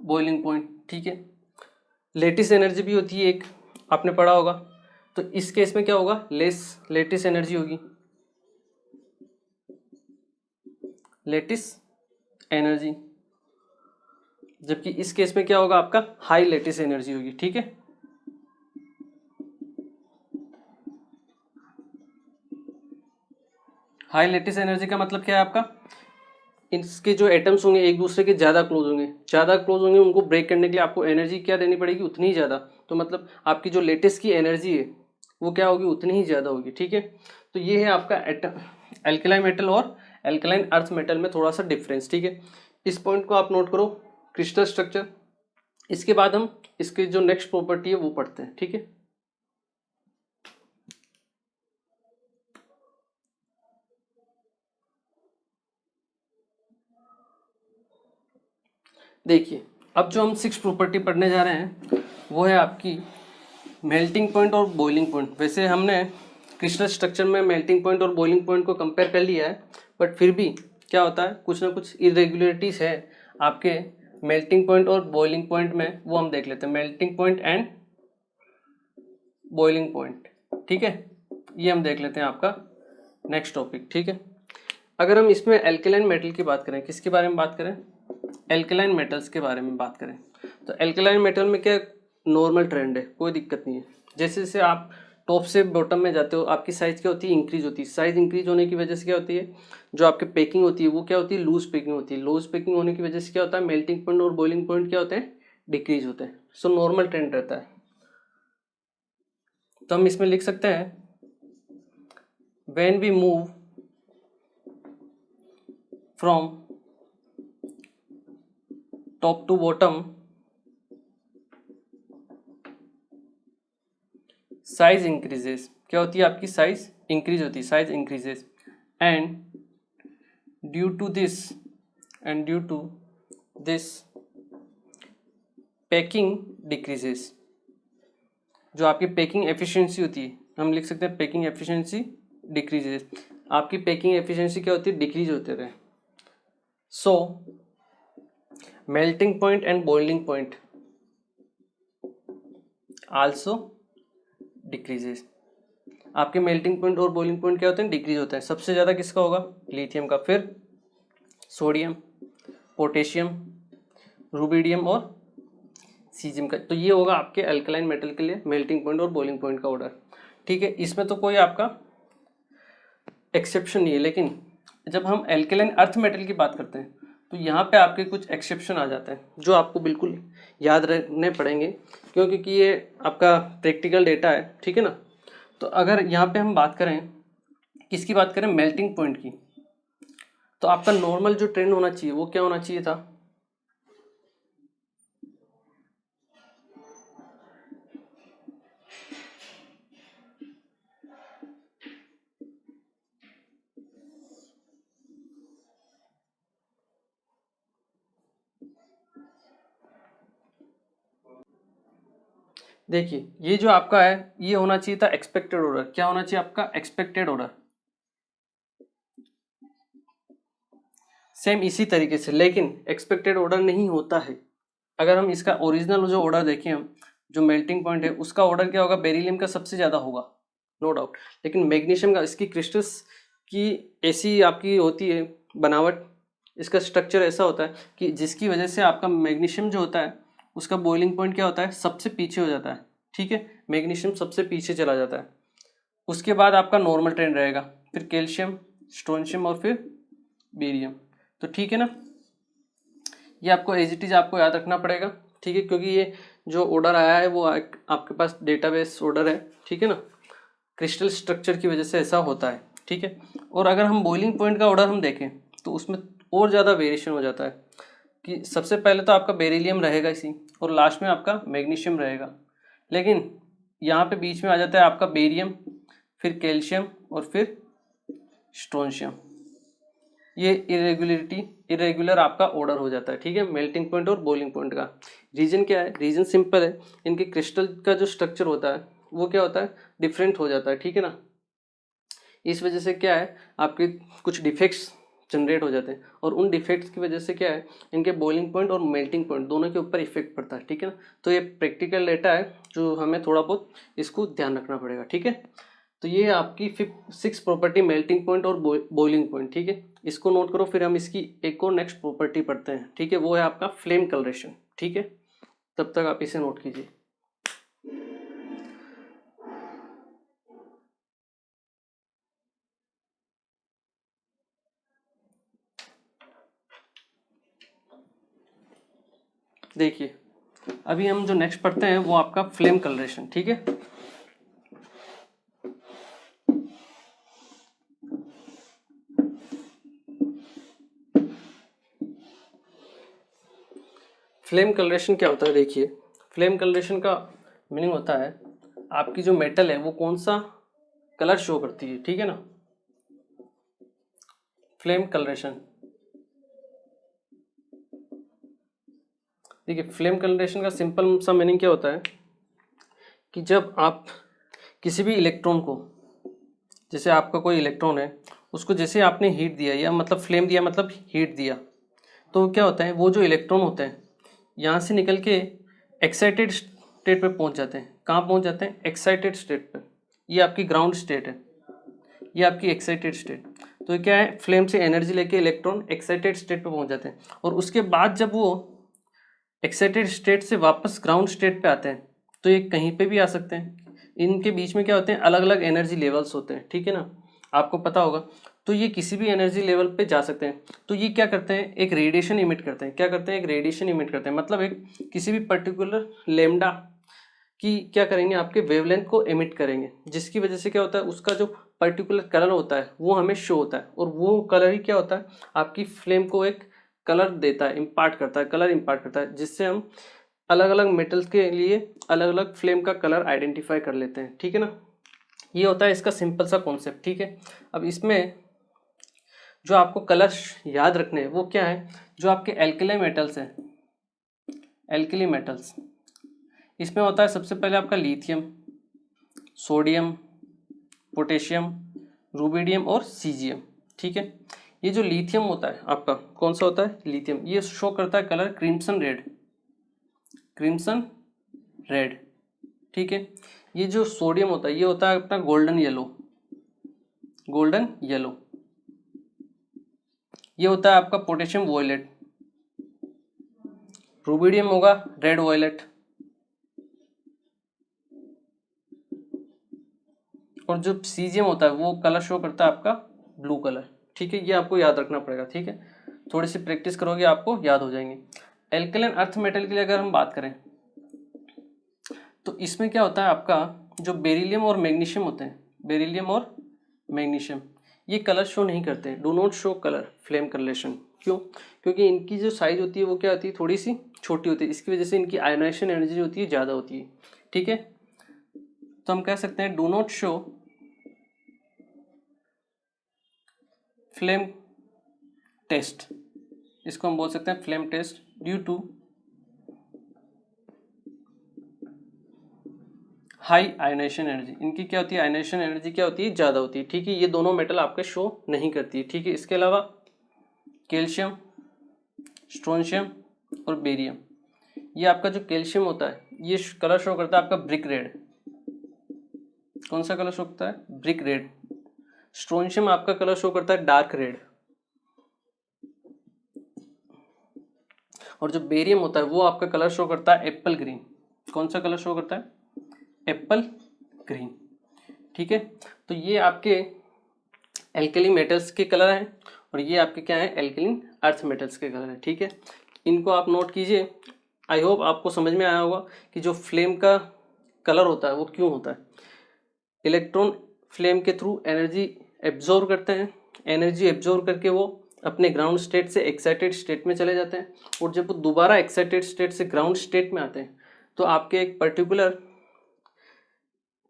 boiling point, ठीक है। लेटिस एनर्जी भी होती है एक, आपने पढ़ा होगा, तो इस केस में क्या होगा लेस लेटिस एनर्जी होगी, लेटिस एनर्जी। जबकि इस केस में क्या होगा आपका हाई लेटिस एनर्जी होगी, ठीक है। हाई लेटिस एनर्जी का मतलब क्या है आपका इसके जो एटम्स होंगे एक दूसरे के ज़्यादा क्लोज होंगे, ज़्यादा क्लोज होंगे, उनको ब्रेक करने के लिए आपको एनर्जी क्या देनी पड़ेगी उतनी ही ज़्यादा। तो मतलब आपकी जो लेटेस्ट की एनर्जी है वो क्या होगी उतनी ही ज़्यादा होगी, ठीक है। तो ये है आपका एल्केलाइन मेटल और एल्केलाइन अर्थ मेटल में थोड़ा सा डिफरेंस, ठीक है। इस पॉइंट को आप नोट करो क्रिस्टल स्ट्रक्चर। इसके बाद हम इसके जो नेक्स्ट प्रॉपर्टी है वो पढ़ते हैं, ठीक है। देखिए अब जो हम 6 प्रॉपर्टी पढ़ने जा रहे हैं वो है आपकी मेल्टिंग पॉइंट और बॉइलिंग पॉइंट। वैसे हमने क्रिस्टल स्ट्रक्चर में मेल्टिंग पॉइंट और बॉइलिंग पॉइंट को कंपेयर कर लिया है, बट फिर भी क्या होता है, कुछ ना कुछ इरेगुलरिटीज है आपके मेल्टिंग पॉइंट और बॉइलिंग पॉइंट में, वो हम देख लेते हैं। Melting point and boiling point, ठीक है, ये हम देख लेते हैं आपका नेक्स्ट टॉपिक, ठीक है। अगर हम इसमें एल्केलाइन मेटल की बात करें, किसके बारे में बात करें, एल्केलाइन मेटल्स के बारे में बात करें, तो एल्केलाइन मेटल में क्या नॉर्मल ट्रेंड है, कोई दिक्कत नहीं है। जैसे जैसे आप टॉप से बॉटम में जाते हो आपकी साइज क्या होती है, इंक्रीज होती है। साइज इंक्रीज होने की वजह से क्या होती है, जो आपकी पैकिंग होती है वो क्या होती है, लूज पैकिंग होती है। लूज पैकिंग होने की वजह से क्या होता है, मेल्टिंग पॉइंट और बॉइलिंग पॉइंट क्या होते हैं, डिक्रीज होते हैं। सो नॉर्मल ट्रेंड रहता है। तो हम इसमें लिख सकते हैं when we move from top to bottom size increases, क्या होती है आपकी साइज इंक्रीज होती है, size increases, and due to this packing decreases, जो आपकी पैकिंग एफिशिएंसी होती है, हम लिख सकते हैं पैकिंग एफिशिएंसी डिक्रीजेस। आपकी पैकिंग एफिशिएंसी क्या होती है, डिक्रीज होते रहे। So melting point and boiling point also decreases. आपके मेल्टिंग पॉइंट और बॉइलिंग पॉइंट क्या होते हैं, डिक्रीज होता है। सबसे ज़्यादा किसका होगा, लिथियम का, फिर सोडियम, पोटेशियम, रुबिडियम और सीजियम का। तो ये होगा आपके अल्कलाइन मेटल के लिए मेल्टिंग पॉइंट और बॉइलिंग पॉइंट का ऑर्डर, ठीक है। इसमें तो कोई आपका एक्सेप्शन नहीं है, लेकिन जब हम एल्कलाइन अर्थ मेटल की बात करते हैं तो यहाँ पे आपके कुछ एक्सेप्शन आ जाते हैं जो आपको बिल्कुल याद रखने पड़ेंगे, क्योंकि ये आपका प्रैक्टिकल डेटा है, ठीक है ना। तो अगर यहाँ पे हम बात करें, किसकी बात करें, मेल्टिंग पॉइंट की, तो आपका नॉर्मल जो ट्रेंड होना चाहिए वो क्या होना चाहिए था, देखिए ये जो आपका है ये होना चाहिए था एक्सपेक्टेड ऑर्डर। क्या होना चाहिए आपका, एक्सपेक्टेड ऑर्डर, सेम इसी तरीके से, लेकिन एक्सपेक्टेड ऑर्डर नहीं होता है। अगर हम इसका ओरिजिनल जो ऑर्डर देखें, हम जो मेल्टिंग पॉइंट है उसका ऑर्डर क्या होगा, बेरिलियम का सबसे ज़्यादा होगा, नो डाउट। लेकिन मैग्नीशियम का, इसकी क्रिस्टल्स की ऐसी आपकी होती है बनावट, इसका स्ट्रक्चर ऐसा होता है कि जिसकी वजह से आपका मैग्नीशियम जो होता है उसका बॉइलिंग पॉइंट क्या होता है, सबसे पीछे हो जाता है, ठीक है। मैग्नीशियम सबसे पीछे चला जाता है, उसके बाद आपका नॉर्मल ट्रेंड रहेगा, फिर कैल्शियम, स्ट्रोंशियम और फिर बेरियम। तो ठीक है ना, ये आपको एज इट इज आपको याद रखना पड़ेगा, ठीक है, क्योंकि ये जो ऑर्डर आया है वो आपके पास डेटाबेस ऑर्डर है, ठीक है ना। क्रिस्टल स्ट्रक्चर की वजह से ऐसा होता है, ठीक है। और अगर हम बॉइलिंग पॉइंट का ऑर्डर हम देखें तो उसमें और ज़्यादा वेरिएशन हो जाता है कि सबसे पहले तो आपका बेरिलियम रहेगा इसी, और लास्ट में आपका मैग्नीशियम रहेगा, लेकिन यहाँ पे बीच में आ जाता है आपका बेरियम, फिर कैल्शियम और फिर स्ट्रोंशियम। ये इरेगुलर आपका ऑर्डर हो जाता है, ठीक है, मेल्टिंग पॉइंट और बॉइलिंग पॉइंट का। रीजन क्या है, रीजन सिंपल है, इनके क्रिस्टल का जो स्ट्रक्चर होता है वो क्या होता है, डिफरेंट हो जाता है, ठीक है ना। इस वजह से क्या है, आपके कुछ डिफेक्ट्स जनरेट हो जाते हैं, और उन डिफेक्ट्स की वजह से क्या है, इनके बॉइलिंग पॉइंट और मेल्टिंग पॉइंट दोनों के ऊपर इफेक्ट पड़ता है, ठीक है ना। तो ये प्रैक्टिकल डेटा है जो हमें थोड़ा बहुत इसको ध्यान रखना पड़ेगा, ठीक है। तो ये आपकी 6 प्रॉपर्टी, मेल्टिंग पॉइंट और बॉइलिंग पॉइंट, ठीक है, इसको नोट करो। फिर हम इसकी एक और नेक्स्ट प्रॉपर्टी पढ़ते हैं, ठीक है, वो है आपका फ्लेम कलरेशन, ठीक है। तब तक आप इसे नोट कीजिए। देखिए अभी हम जो नेक्स्ट पढ़ते हैं वो आपका फ्लेम कलरेशन, ठीक है। फ्लेम कलरेशन क्या होता है, देखिए फ्लेम कलरेशन का मीनिंग होता है आपकी जो मेटल है वो कौन सा कलर शो करती है, ठीक है ना। फ्लेम कलरेशन देखिए फ्लेम कंडीशन का सिंपल सा मीनिंग क्या होता है कि जब आप किसी भी इलेक्ट्रॉन को, जैसे आपका कोई इलेक्ट्रॉन है, उसको जैसे आपने हीट दिया या मतलब फ्लेम दिया मतलब हीट दिया, तो क्या होता है वो जो इलेक्ट्रॉन होते हैं यहाँ से निकल के एक्साइटेड स्टेट पे पहुँच जाते हैं। कहाँ पहुँच जाते हैं? एक्साइटेड स्टेट पे। ये आपकी ग्राउंड स्टेट है, ये आपकी एक्साइटेड स्टेट। तो ये क्या है, फ्लेम से एनर्जी लेके इलेक्ट्रॉन एक्साइटेड स्टेट पे पहुँच जाते हैं और उसके बाद जब वो एक्साइटेड स्टेट से वापस ग्राउंड स्टेट पे आते हैं तो ये कहीं पे भी आ सकते हैं। इनके बीच में क्या होते हैं, अलग अलग एनर्जी लेवल्स होते हैं, ठीक है ना, आपको पता होगा। तो ये किसी भी एनर्जी लेवल पे जा सकते हैं। तो ये क्या करते हैं, एक रेडिएशन इमिट करते हैं। क्या करते हैं? एक रेडिएशन इमिट करते हैं, मतलब एक किसी भी पर्टिकुलर लेमडा की क्या करेंगे, आपके वेवलेंथ को इमिट करेंगे, जिसकी वजह से क्या होता है, उसका जो पर्टिकुलर कलर होता है वो हमें शो होता है और वो कलर ही क्या होता है, आपकी फ्लेम को एक कलर देता है, इम्पार्ट करता है, कलर इम्पार्ट करता है, जिससे हम अलग अलग मेटल्स के लिए अलग अलग फ्लेम का कलर आइडेंटिफाई कर लेते हैं, ठीक है ना। ये होता है इसका सिंपल सा कॉन्सेप्ट, ठीक है। अब इसमें जो आपको कलर याद रखने हैं वो क्या है, जो आपके एल्कली मेटल्स हैं, एल्कली मेटल्स, इसमें होता है सबसे पहले आपका लिथियम, सोडियम, पोटेशियम, रूबिडियम और सीजियम, ठीक है। ये जो लिथियम होता है आपका, कौन सा होता है? लिथियम। ये शो करता है colour crimson red, crimson red, ठीक है। ये जो सोडियम होता है ये होता है अपना गोल्डन येलो, गोल्डन येलो। ये होता है आपका पोटेशियम वॉयलेट, रूबिडियम होगा रेड वॉयलेट, और जो सीजियम होता है वो कलर शो करता है आपका ब्लू कलर, ठीक है। ये आपको याद रखना पड़ेगा, ठीक है। थोड़ी सी प्रैक्टिस करोगे आपको याद हो जाएंगे। एल्कलाइन अर्थ मेटल के लिए अगर हम बात करें तो इसमें क्या होता है, आपका जो बेरिलियम और मैग्नीशियम होते हैं, बेरिलियम और मैग्नीशियम, ये कलर शो नहीं करते, do not show colour flame colouration. क्यों? क्योंकि इनकी जो साइज होती है वो क्या होती है, थोड़ी सी छोटी होती है, इसकी वजह से इनकी आयोनाइजेशन एनर्जी होती है ज़्यादा होती है, ठीक है। तो हम कह सकते हैं do not show flame test, इसको हम बोल सकते हैं flame test due to high ionisation energy. इनकी क्या होती है, आयोनाइजेशन एनर्जी क्या होती है, ज़्यादा होती है, ठीक है। ये दोनों मेटल आपके शो नहीं करती है, ठीक है। इसके अलावा कैल्शियम, स्ट्रोंशियम और बेरियम, ये आपका जो कैल्शियम होता है ये कलर शो करता है आपका ब्रिक रेड। कौन सा कलर शो करता है? Brick red. स्ट्रोंशियम आपका कलर शो करता है डार्क रेड, और जो बेरियम होता है वो आपका कलर शो करता है एप्पल ग्रीन। कौन सा कलर शो करता है? एप्पल ग्रीन, ठीक है। तो ये आपके एल्कली मेटल्स के कलर हैं और ये आपके क्या है, एल्कलीन अर्थ मेटल्स के कलर हैं, ठीक है। इनको आप नोट कीजिए। आई होप आपको समझ में आया होगा कि जो फ्लेम का कलर होता है वो क्यों होता है। इलेक्ट्रॉन फ्लेम के थ्रू एनर्जी एब्जॉर्व करते हैं, एनर्जी एब्जॉर्व करके वो अपने ग्राउंड स्टेट से एक्साइटेड स्टेट में चले जाते हैं, और जब वो दोबारा एक्साइटेड स्टेट से ग्राउंड स्टेट में आते हैं तो आपके एक पर्टिकुलर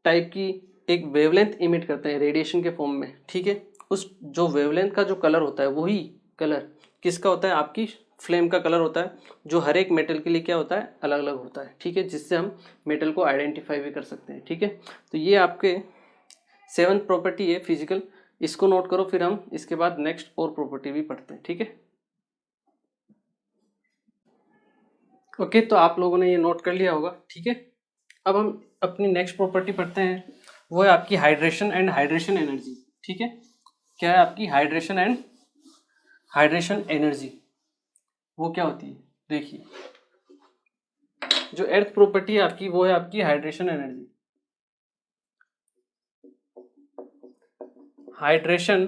टाइप की एक वेवलेंथ इमिट करते हैं रेडिएशन के फॉर्म में, ठीक है। उस जो वेवलेंथ का जो कलर होता है वही कलर किसका होता है, आपकी फ्लेम का कलर होता है, जो हर एक मेटल के लिए क्या होता है, अलग अलग होता है, ठीक है, जिससे हम मेटल को आइडेंटिफाई भी कर सकते हैं, ठीक है। तो ये आपके 7th प्रॉपर्टी है फिजिकल, इसको नोट करो, फिर हम इसके बाद नेक्स्ट और प्रॉपर्टी भी पढ़ते हैं, ठीक है। ओके, तो आप लोगों ने ये नोट कर लिया होगा, ठीक है। अब हम अपनी नेक्स्ट प्रॉपर्टी पढ़ते हैं, वो है आपकी हाइड्रेशन एंड हाइड्रेशन एनर्जी, ठीक है। क्या है आपकी हाइड्रेशन एंड हाइड्रेशन एनर्जी, वो क्या होती है? देखिए, जो अर्थ प्रॉपर्टी है आपकी वो है आपकी hydration energy. Hydration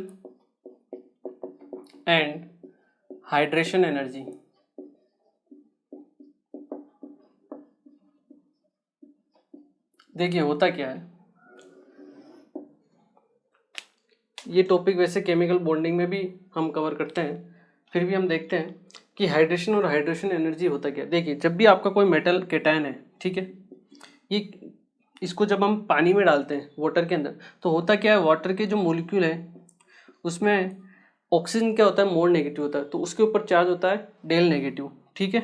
and hydration energy, देखिए होता क्या है, ये टॉपिक वैसे केमिकल बॉन्डिंग में भी हम कवर करते हैं, फिर भी हम देखते हैं कि हाइड्रेशन और हाइड्रेशन एनर्जी होता क्या। देखिए, जब भी आपका कोई मेटल केटायन है, ठीक है, ये इसको जब हम पानी में डालते हैं वाटर के अंदर, तो होता क्या है, वाटर के जो मॉलिक्यूल है उसमें ऑक्सीजन क्या होता है, मोल नेगेटिव होता है, तो उसके ऊपर चार्ज होता है डेल नेगेटिव, ठीक है।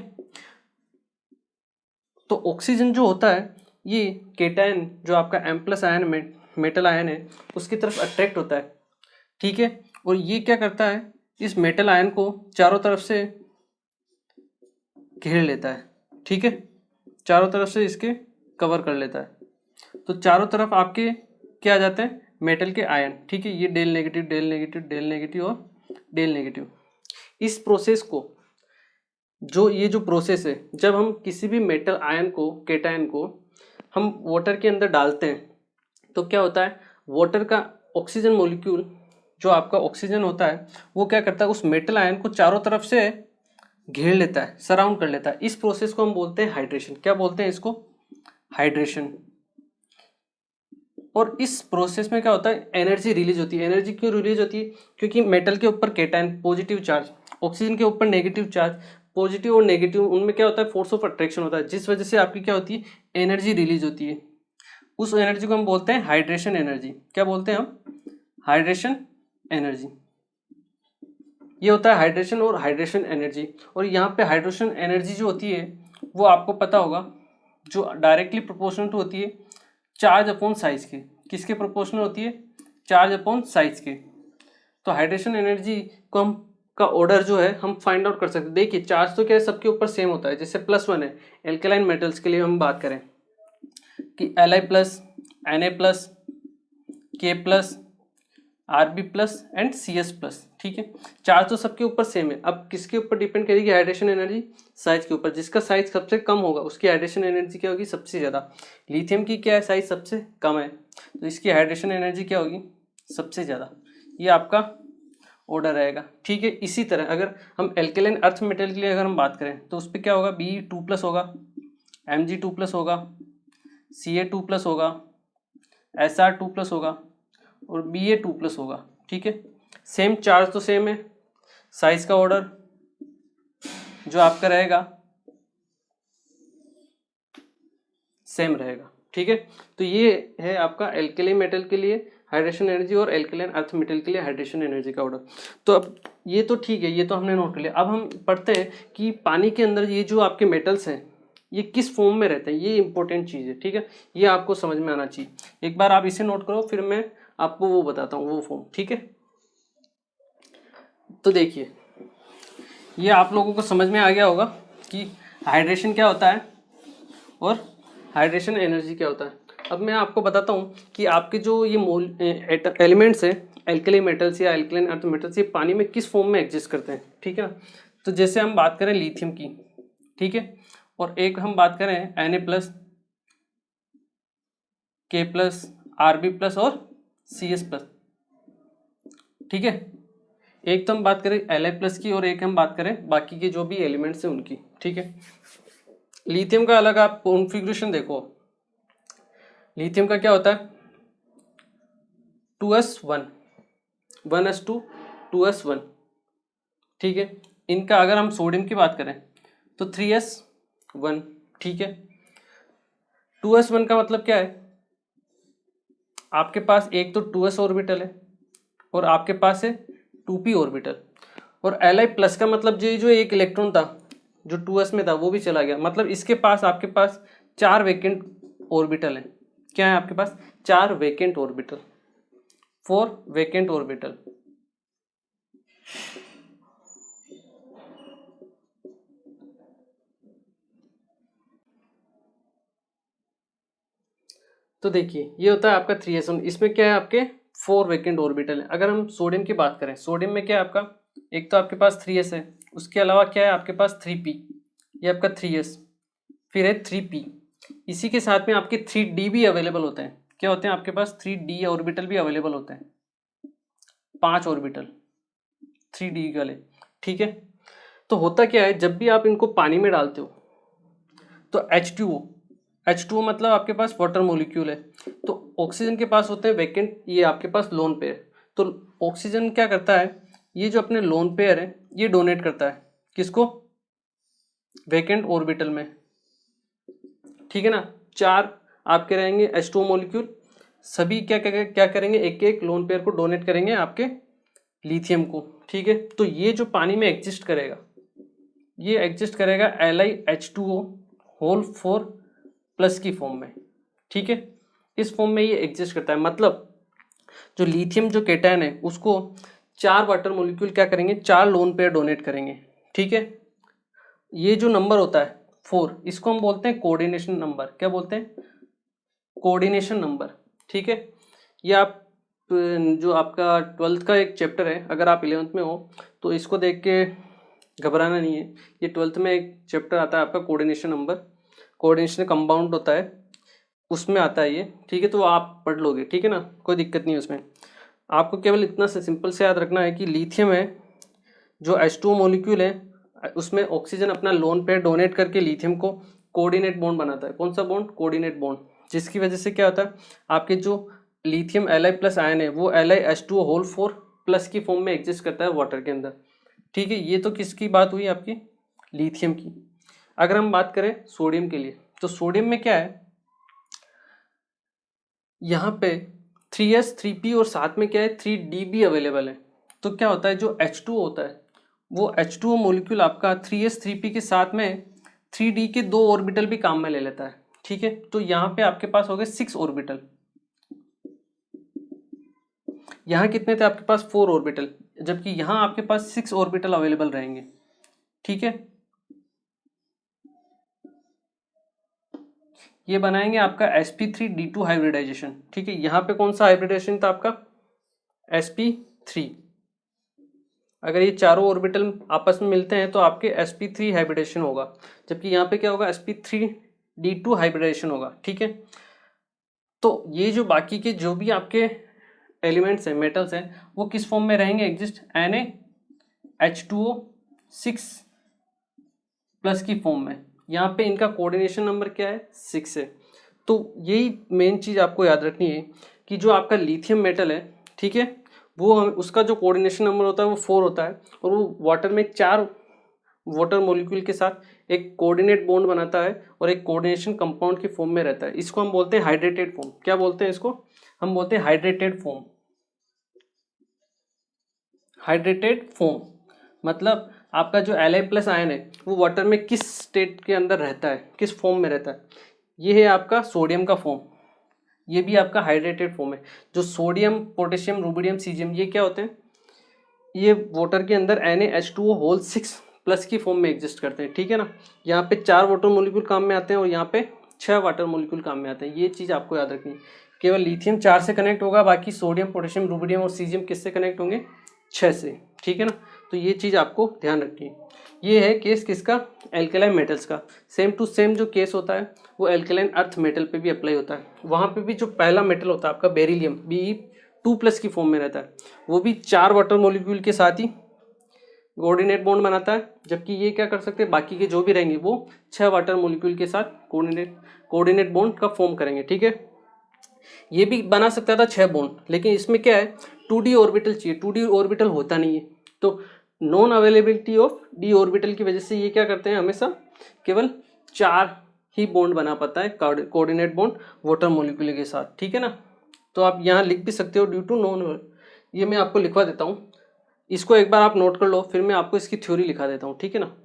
तो ऑक्सीजन जो होता है ये केटायन जो आपका M+ आयन में मेटल आयन है उसकी तरफ अट्रैक्ट होता है, ठीक है। और ये क्या करता है, इस मेटल आयन को चारों तरफ से घेर लेता है, ठीक है, चारों तरफ से इसके कवर कर लेता है। तो चारों तरफ आपके क्या आ जाते हैं, मेटल के आयन, ठीक है। ये del negative del negative del negative और डेल नेगेटिव। इस प्रोसेस को ये जो प्रोसेस है, जब हम किसी भी मेटल आयन को केटायन को हम वाटर के अंदर डालते हैं तो क्या होता है, वाटर का ऑक्सीजन मॉलिक्यूल जो आपका ऑक्सीजन होता है वो क्या करता है, उस मेटल आयन को चारों तरफ से घेर लेता है, सराउंड कर लेता है। इस प्रोसेस को हम बोलते हैं हाइड्रेशन। क्या बोलते हैं इसको, हाइड्रेशन। और इस प्रोसेस में क्या होता है, एनर्जी रिलीज होती है। एनर्जी क्यों रिलीज होती है, क्योंकि मेटल के ऊपर केटायन पॉजिटिव चार्ज, ऑक्सीजन के ऊपर नेगेटिव चार्ज, पॉजिटिव और नेगेटिव उनमें क्या होता है, फोर्स ऑफ अट्रैक्शन होता है, जिस वजह से आपकी क्या होती है, एनर्जी रिलीज होती है। उस एनर्जी को हम बोलते हैं हाइड्रेशन एनर्जी। क्या बोलते हैं हम, हाइड्रेशन एनर्जी। ये होता है हाइड्रेशन और हाइड्रेशन एनर्जी। और यहाँ पे हाइड्रेशन एनर्जी जो होती है वो आपको पता होगा, जो डायरेक्टली प्रोपोर्शनल टू होती है चार्ज अपॉन साइज के। किसके प्रोपोर्शनल होती है, चार्ज अपॉन साइज के। तो हाइड्रेशन एनर्जी को हम का ऑर्डर जो है हम फाइंड आउट कर सकते हैं। देखिए चार्ज तो क्या है, सबके ऊपर सेम होता है, जैसे +1 है एल्केलाइन मेटल्स के लिए हम बात करें कि Li+, Na+, K+, Rb+ and Cs+, ठीक है। चार्ज तो सबके ऊपर सेम है। अब किसके ऊपर डिपेंड करेगी हाइड्रेशन एनर्जी, साइज के ऊपर। जिसका साइज सबसे कम होगा उसकी हाइड्रेशन एनर्जी क्या होगी, सबसे ज़्यादा। लिथियम की क्या है, साइज सबसे कम है, तो इसकी हाइड्रेशन एनर्जी क्या होगी, सबसे ज़्यादा। ये आपका ऑर्डर रहेगा, ठीक है। इसी तरह अगर हम एल्केलाइन अर्थ मेटल के लिए अगर हम बात करें तो उस पर क्या होगा, Be2+ होगा, Mg2+ होगा, Ca2+ होगा, Sr2+ होगा और Ba2+ होगा, ठीक है। सेम चार्ज तो सेम है, साइज का ऑर्डर जो आपका रहेगा सेम रहेगा, ठीक है। तो ये है आपका एल्केलाइन मेटल के लिए हाइड्रेशन एनर्जी और एल्केलाइन अर्थ मेटल के लिए हाइड्रेशन एनर्जी का ऑर्डर। तो अब ये तो ठीक है, ये तो हमने नोट कर लिया। अब हम पढ़ते हैं कि पानी के अंदर ये जो आपके मेटल्स हैं ये किस फॉर्म में रहते हैं, ये इंपॉर्टेंट चीज़ है, ठीक है। ये आपको समझ में आना चाहिए। एक बार आप इसे नोट करो, फिर मैं आपको वो बताता हूँ वो फॉर्म, ठीक है। तो देखिए ये आप लोगों को समझ में आ गया होगा कि हाइड्रेशन क्या होता है और हाइड्रेशन एनर्जी क्या होता है। अब मैं आपको बताता हूँ कि आपके जो ये एलिमेंट्स हैं, एल्केली मेटल्स या एल्केलाइन अर्थ मेटल्स, ये पानी में किस फॉर्म में एग्जिस्ट करते हैं, ठीक है। तो जैसे हम बात करें लिथियम की, ठीक है, और एक हम बात करें Na+, K+, Rb+ और Cs+, ठीक है। एक तो हम बात करें Li+ की और एक हम बात करें बाकी के जो भी एलिमेंट्स हैं उनकी, ठीक है। लिथियम का अलग आप कॉन्फ़िगरेशन देखो, लिथियम का क्या होता है 2s1 1s2 2s1, ठीक है। इनका अगर हम सोडियम की बात करें तो 3s1, ठीक है। 2s1 का मतलब क्या है, आपके पास एक तो 2s ऑर्बिटल है और आपके पास है 2p ऑर्बिटल। और Li+ का मतलब जो एक इलेक्ट्रॉन था जो 2s में था वो भी चला गया, मतलब इसके पास आपके पास 4 वेकेंट ऑर्बिटल है। क्या है आपके पास, 4 वेकेंट ऑर्बिटल, 4 वेकेंट ऑर्बिटल। तो देखिए ये होता है आपका 3s1, इसमें क्या है आपके 4 वेकेंट ऑर्बिटल है। अगर हम सोडियम की बात करें, सोडियम में क्या है आपका, एक तो आपके पास 3s है, उसके अलावा क्या है आपके पास 3p, ये आपका 3s, फिर है 3p, इसी के साथ में आपके 3d भी अवेलेबल होते हैं। क्या होते हैं आपके पास 3d ऑर्बिटल भी अवेलेबल होते हैं, 5 ऑर्बिटल 3d वाले, ठीक है। तो होता क्या है, जब भी आप इनको पानी में डालते हो तो H2O मतलब आपके पास वाटर मॉलिक्यूल है, तो ऑक्सीजन के पास होते हैं वेकेंट, ये आपके पास लोन पेयर। तो ऑक्सीजन क्या करता है, ये जो अपने लोन पेयर है ये डोनेट करता है किसको, वेकेंट ऑर्बिटल में, ठीक है ना। 4 आपके रहेंगे H2O मॉलिक्यूल, सभी क्या करेंगे, एक एक लोन पेयर को डोनेट करेंगे आपके लिथियम को, ठीक है। तो ये जो पानी में एग्जिस्ट करेगा ये एग्जिस्ट करेगा LiH2O होल 4 प्लस की फॉर्म में, ठीक है, इस फॉर्म में ये एग्जिस्ट करता है। मतलब जो लिथियम जो केटायन है उसको 4 वाटर मॉलिक्यूल क्या करेंगे, 4 लोन पेयर डोनेट करेंगे, ठीक है। ये जो नंबर होता है 4, इसको हम बोलते हैं कोऑर्डिनेशन नंबर। क्या बोलते हैं, कोऑर्डिनेशन नंबर, ठीक है। ये आप जो आपका 12th का एक चैप्टर है, अगर आप 11th में हो तो इसको देख के घबराना नहीं है। ये 12th में एक चैप्टर आता है आपका कोऑर्डिनेशन नंबर, कोऑर्डिनेशन कंपाउंड होता है, उसमें आता है ये, ठीक है। तो आप पढ़ लोगे, ठीक है ना, कोई दिक्कत नहीं है उसमें। आपको केवल इतना से सिंपल से याद रखना है कि लिथियम है जो H2O मॉलिक्यूल है, उसमें ऑक्सीजन अपना लोन पेयर डोनेट करके लिथियम को कोऑर्डिनेट बॉन्ड बनाता है। कौन सा बॉन्ड, कोऑर्डिनेट बॉन्ड, जिसकी वजह से क्या होता है, आपके जो लिथियम Li प्लस आयन है वो Li(H2O होल 4 प्लस की फॉर्म में एग्जिस्ट करता है वाटर के अंदर, ठीक है। ये तो किसकी बात हुई आपकी, लिथियम की। अगर हम बात करें सोडियम के लिए, तो सोडियम में क्या है, यहाँ पे 3s 3p और साथ में क्या है 3d भी अवेलेबल है। तो क्या होता है, जो H2O होता है वो H2O मॉलिक्यूल आपका 3s 3p के साथ में 3d के 2 ऑर्बिटल भी काम में ले लेता है, ठीक है। तो यहाँ पे आपके पास हो गए 6 ऑर्बिटल, यहाँ कितने थे आपके पास 4 ऑर्बिटल, जबकि यहाँ आपके पास 6 ऑर्बिटल अवेलेबल रहेंगे, ठीक है। ये बनाएंगे आपका sp3d2 हाइब्रिडाइजेशन, ठीक है। यहाँ पे कौन सा हाइब्रिडाइजेशन था आपका, sp3। अगर ये चारों ऑर्बिटल आपस में मिलते हैं तो आपके sp3 हाइब्रिडेशन होगा, जबकि यहाँ पे क्या होगा, sp3d2 हाइब्रिडेशन होगा, ठीक है। तो ये जो बाकी के जो भी आपके एलिमेंट्स हैं, मेटल्स हैं, वो किस फॉर्म में रहेंगे एग्जिस्ट, Na(H2O6 प्लस की फॉर्म में। यहाँ पे इनका कोऑर्डिनेशन नंबर क्या है, 6 है। तो यही मेन चीज़ आपको याद रखनी है कि जो आपका लिथियम मेटल है, ठीक है, वो उसका जो कोऑर्डिनेशन नंबर होता है वो 4 होता है, और वो वाटर में 4 वाटर मॉलिक्यूल के साथ एक कोऑर्डिनेट बॉन्ड बनाता है और एक कोऑर्डिनेशन कंपाउंड की फॉर्म में रहता है। इसको हम बोलते हैं हाइड्रेटेड फॉर्म। क्या बोलते हैं इसको, हम बोलते हैं हाइड्रेटेड फॉर्म। हाइड्रेटेड फॉर्म मतलब आपका जो Li प्लस आयन है वो वाटर में किस स्टेट के अंदर रहता है, किस फॉर्म में रहता है, ये है आपका सोडियम का फॉर्म। ये भी आपका हाइड्रेटेड फॉर्म है। जो सोडियम, पोटेशियम, रुबिडियम, सीजियम, ये क्या होते हैं, ये वाटर के अंदर Na(H2O होल 6 प्लस की फॉर्म में एग्जिस्ट करते हैं, ठीक है ना। यहाँ पे 4 वाटर मॉलिक्यूल काम में आते हैं और यहाँ पे 6 वाटर मॉलिक्यूल काम में आते हैं। ये चीज़ आपको याद रखनी है। केवल लिथियम 4 से कनेक्ट होगा, बाकी सोडियम, पोटेशियम, रुबिडियम और सीजियम किससे कनेक्ट होंगे, 6 से, ठीक है ना। तो ये चीज़ आपको ध्यान रखनी है। ये है केस किसका, एल्केलाइन मेटल्स का। सेम टू सेम जो केस होता है वो एल्केलाइन अर्थ मेटल पे भी अप्लाई होता है। वहाँ पे भी जो पहला मेटल होता है आपका बेरिलियम, Be2+ की फॉर्म में रहता है, वो भी 4 वाटर मॉलिक्यूल के साथ ही कोऑर्डिनेट बॉन्ड बनाता है, जबकि ये क्या कर सकते हैं, बाकी के जो भी रहेंगे वो 6 वाटर मॉलिक्यूल के साथ कोऑर्डिनेट बॉन्ड का फॉर्म करेंगे, ठीक है। ये भी बना सकता था 6 बॉन्ड, लेकिन इसमें क्या है 2d ऑर्बिटल चाहिए, 2d ऑर्बिटल होता नहीं है। तो non availability of d orbital की वजह से ये क्या करते हैं, हमेशा केवल 4 ही बॉन्ड बना पाता है कोऑर्डिनेट बॉन्ड वाटर मॉलिक्यूल के साथ, ठीक है ना। तो आप यहाँ लिख भी सकते हो ड्यू टू नॉन, ये मैं आपको लिखवा देता हूँ, इसको एक बार आप नोट कर लो, फिर मैं आपको इसकी थ्योरी लिखा देता हूँ, ठीक है ना।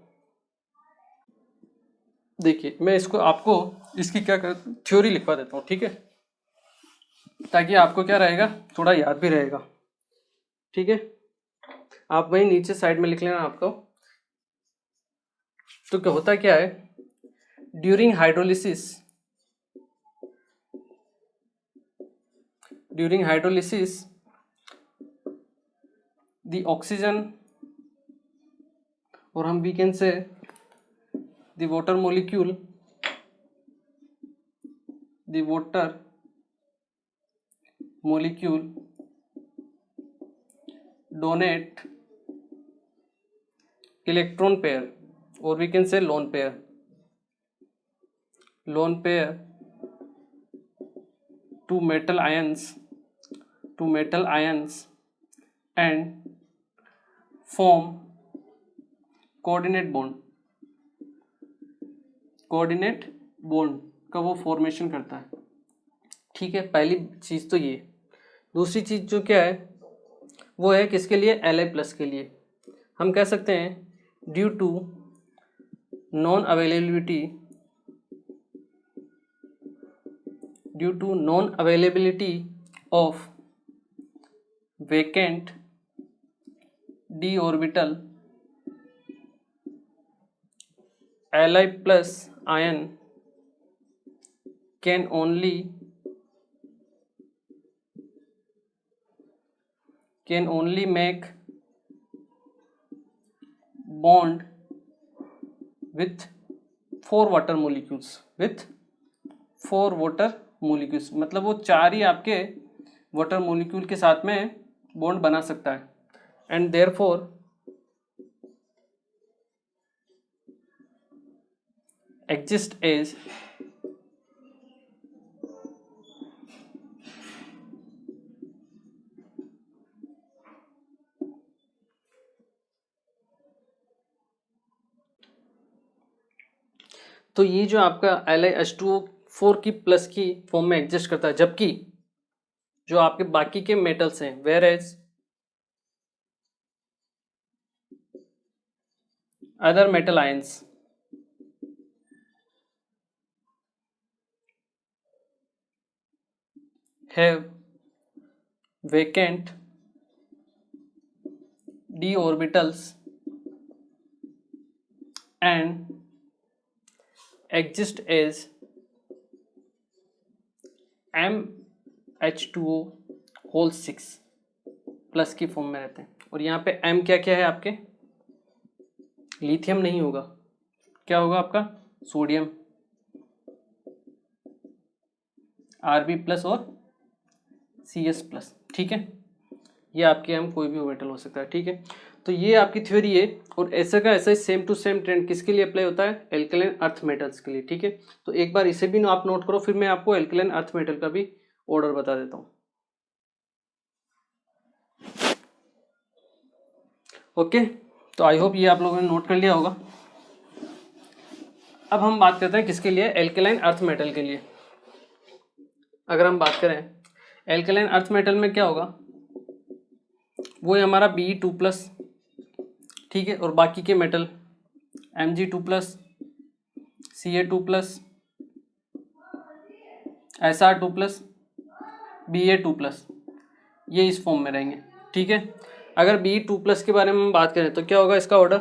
देखिए मैं इसको आपको इसकी क्या कर थ्योरी लिखवा देता हूँ, ठीक है, ताकि आपको क्या रहेगा, थोड़ा याद भी रहेगा, ठीक है। आप वहीं नीचे साइड में लिख लेना आपको। तो क्या होता क्या है, during hydrolysis the oxygen, or हम we can say the water molecule donate electron pair, or we can say lone pair to metal ions and form coordinate bond का वो फॉर्मेशन करता है, ठीक है। पहली चीज़ तो ये। दूसरी चीज़ जो क्या है वो है किसके लिए, Li+ के लिए। हम कह सकते हैं due to non availability due to non availability of vacant d orbital Li plus ion can only make bond with 4 water molecules मतलब वो 4 ही आपके वाटर मोलिक्यूल के साथ में बॉन्ड बना सकता है एंड देयरफॉर exist as तो ये जो आपका LiH2O4 की प्लस की फॉर्म में एग्जिस्ट करता है, जबकि जो आपके बाकी के मेटल्स हैं whereas other metal ions have vacant d orbitals and exist as MH2O whole 6 plus की फॉर्म में रहते हैं। और यहाँ पे M क्या क्या है आपके, लिथियम नहीं होगा, क्या होगा आपका सोडियम, Rb प्लस और Cs प्लस। ठीक है, ये आपके M कोई भी ऑर्बिटल हो सकता है। ठीक है, तो ये आपकी थ्योरी है और ऐसा का ऐसा ही सेम टू सेम ट्रेंड किसके लिए अप्लाई होता है, एल्कलाइन अर्थ मेटल्स के लिए। ठीक है, तो एक बार इसे भी आप नोट करो, फिर मैं आपको एल्कलाइन अर्थ मेटल का भी ऑर्डर बता देता हूँ। ओके, तो आई होप ये आप लोगों ने नोट कर लिया होगा। अब हम बात करते हैं किसके लिए, एल्कलाइन अर्थ मेटल के लिए। अगर हम बात करें एल्कलाइन अर्थ मेटल में क्या होगा, वो है हमारा Be2+, ठीक है, और बाकी के metal Mg2+, Ca2+, Sr2+, Ba2+, ये इस फॉर्म में रहेंगे। ठीक है, अगर Be2+ के बारे में हम बात करें तो क्या होगा इसका ऑर्डर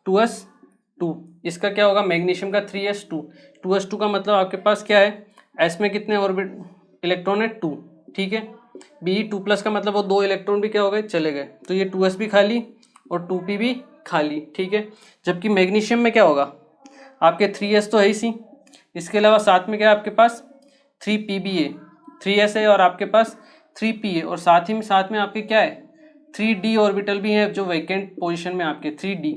2s2, इसका क्या होगा मैग्नीशियम का 3s2, 2s2 का मतलब आपके पास क्या है, s में कितने ऑर्बिट इलेक्ट्रॉन है 2। ठीक है, Be2+ का मतलब वो 2 इलेक्ट्रॉन भी क्या हो गए चले गए, तो ये 2s भी खाली और 2p भी खाली। ठीक है, जबकि मैग्नीशियम में क्या होगा आपके 3s तो है ही सी, इसके अलावा साथ में क्या है आपके पास 3pba, 3s है और आपके पास 3p है, और साथ में आपके क्या है 3d ऑर्बिटल भी है जो वैकेंट पोजीशन में आपके 3d।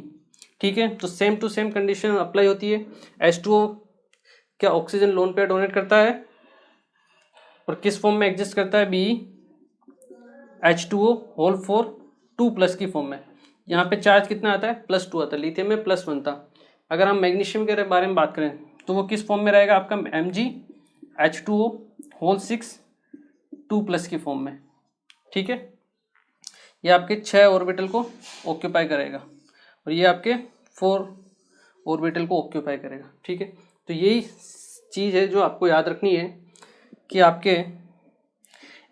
ठीक है, तो same to same condition apply होती है। H2O क्या ऑक्सीजन लोन पेयर डोनेट करता है और किस फॉर्म में एग्जिस्ट करता है, BeH2O होल 4 2+ की फॉर्म में। यहाँ पे चार्ज कितना आता है +2 आता है, लिथियम में +1 था। अगर हम मैग्नीशियम के बारे में बात करें तो वो किस फॉर्म में रहेगा आपका MgH2O होल 6 2+ की फॉर्म में। ठीक है, ये आपके 6 ऑर्बिटल को ऑक्यूपाई करेगा और ये आपके 4 ऑर्बिटल को ऑक्यूपाई करेगा। ठीक है, तो यही चीज़ है जो आपको याद रखनी है कि आपके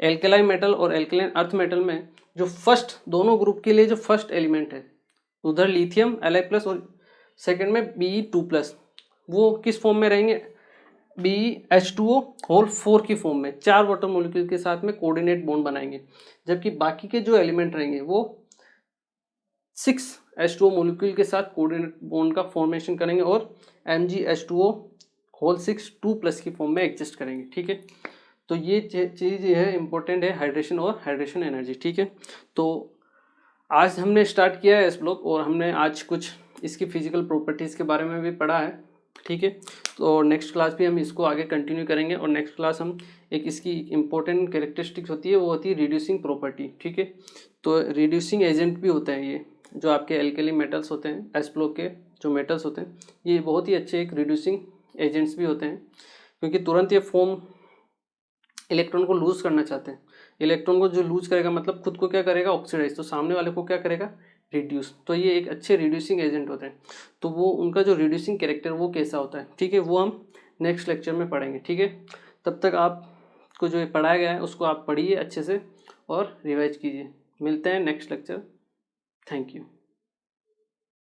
एल्कलाइन मेटल और एल्कलाइन अर्थ मेटल में जो फर्स्ट दोनों ग्रुप के लिए जो फर्स्ट एलिमेंट है, उधर लिथियम Li+ और सेकंड में Be2+, वो किस फॉर्म में रहेंगे, BeH2O होल 4 की फॉर्म में 4 वाटर मॉलिक्यूल के साथ में कोऑर्डिनेट बॉन्ड बनाएंगे, जबकि बाकी के जो एलिमेंट रहेंगे वो 6 H2O मॉलिक्यूल के साथ कोऑर्डिनेट बॉन्ड का फॉर्मेशन करेंगे और MgH2O होल 6 2+ की फॉर्म में एग्जिस्ट करेंगे। ठीक है, तो ये चीज़ ये है इम्पोर्टेंट है, हाइड्रेशन और हाइड्रेशन एनर्जी। ठीक है, तो आज हमने स्टार्ट किया है इस ब्लॉक और हमने आज कुछ इसकी फिजिकल प्रॉपर्टीज़ के बारे में भी पढ़ा है। ठीक है, तो नेक्स्ट क्लास भी हम इसको आगे कंटिन्यू करेंगे और नेक्स्ट क्लास हम एक इसकी इम्पोर्टेंट कैरेक्टरिस्टिक्स होती है वो होती है रिड्यूसिंग प्रॉपर्टी। ठीक है, तो रिड्यूसिंग एजेंट भी होते हैं ये जो आपके एल्कली मेटल्स होते हैं, एस ब्लॉक के जो मेटल्स होते हैं ये बहुत ही अच्छे एक रिड्यूसिंग एजेंट्स भी होते हैं, क्योंकि तुरंत ये फॉर्म इलेक्ट्रॉन को लूज करना चाहते हैं। इलेक्ट्रॉन को जो लूज करेगा मतलब खुद को क्या करेगा ऑक्सीडाइज, तो सामने वाले को क्या करेगा रिड्यूस, तो ये एक अच्छे रिड्यूसिंग एजेंट होते हैं। तो वो उनका जो रिड्यूसिंग कैरेक्टर वो कैसा होता है, ठीक है, वो हम नेक्स्ट लेक्चर में पढ़ेंगे। ठीक है, तब तक आप को जो ये पढ़ाया गया है उसको आप पढ़िए अच्छे से और रिवाइज कीजिए। मिलते हैं नेक्स्ट लेक्चर। Thank you.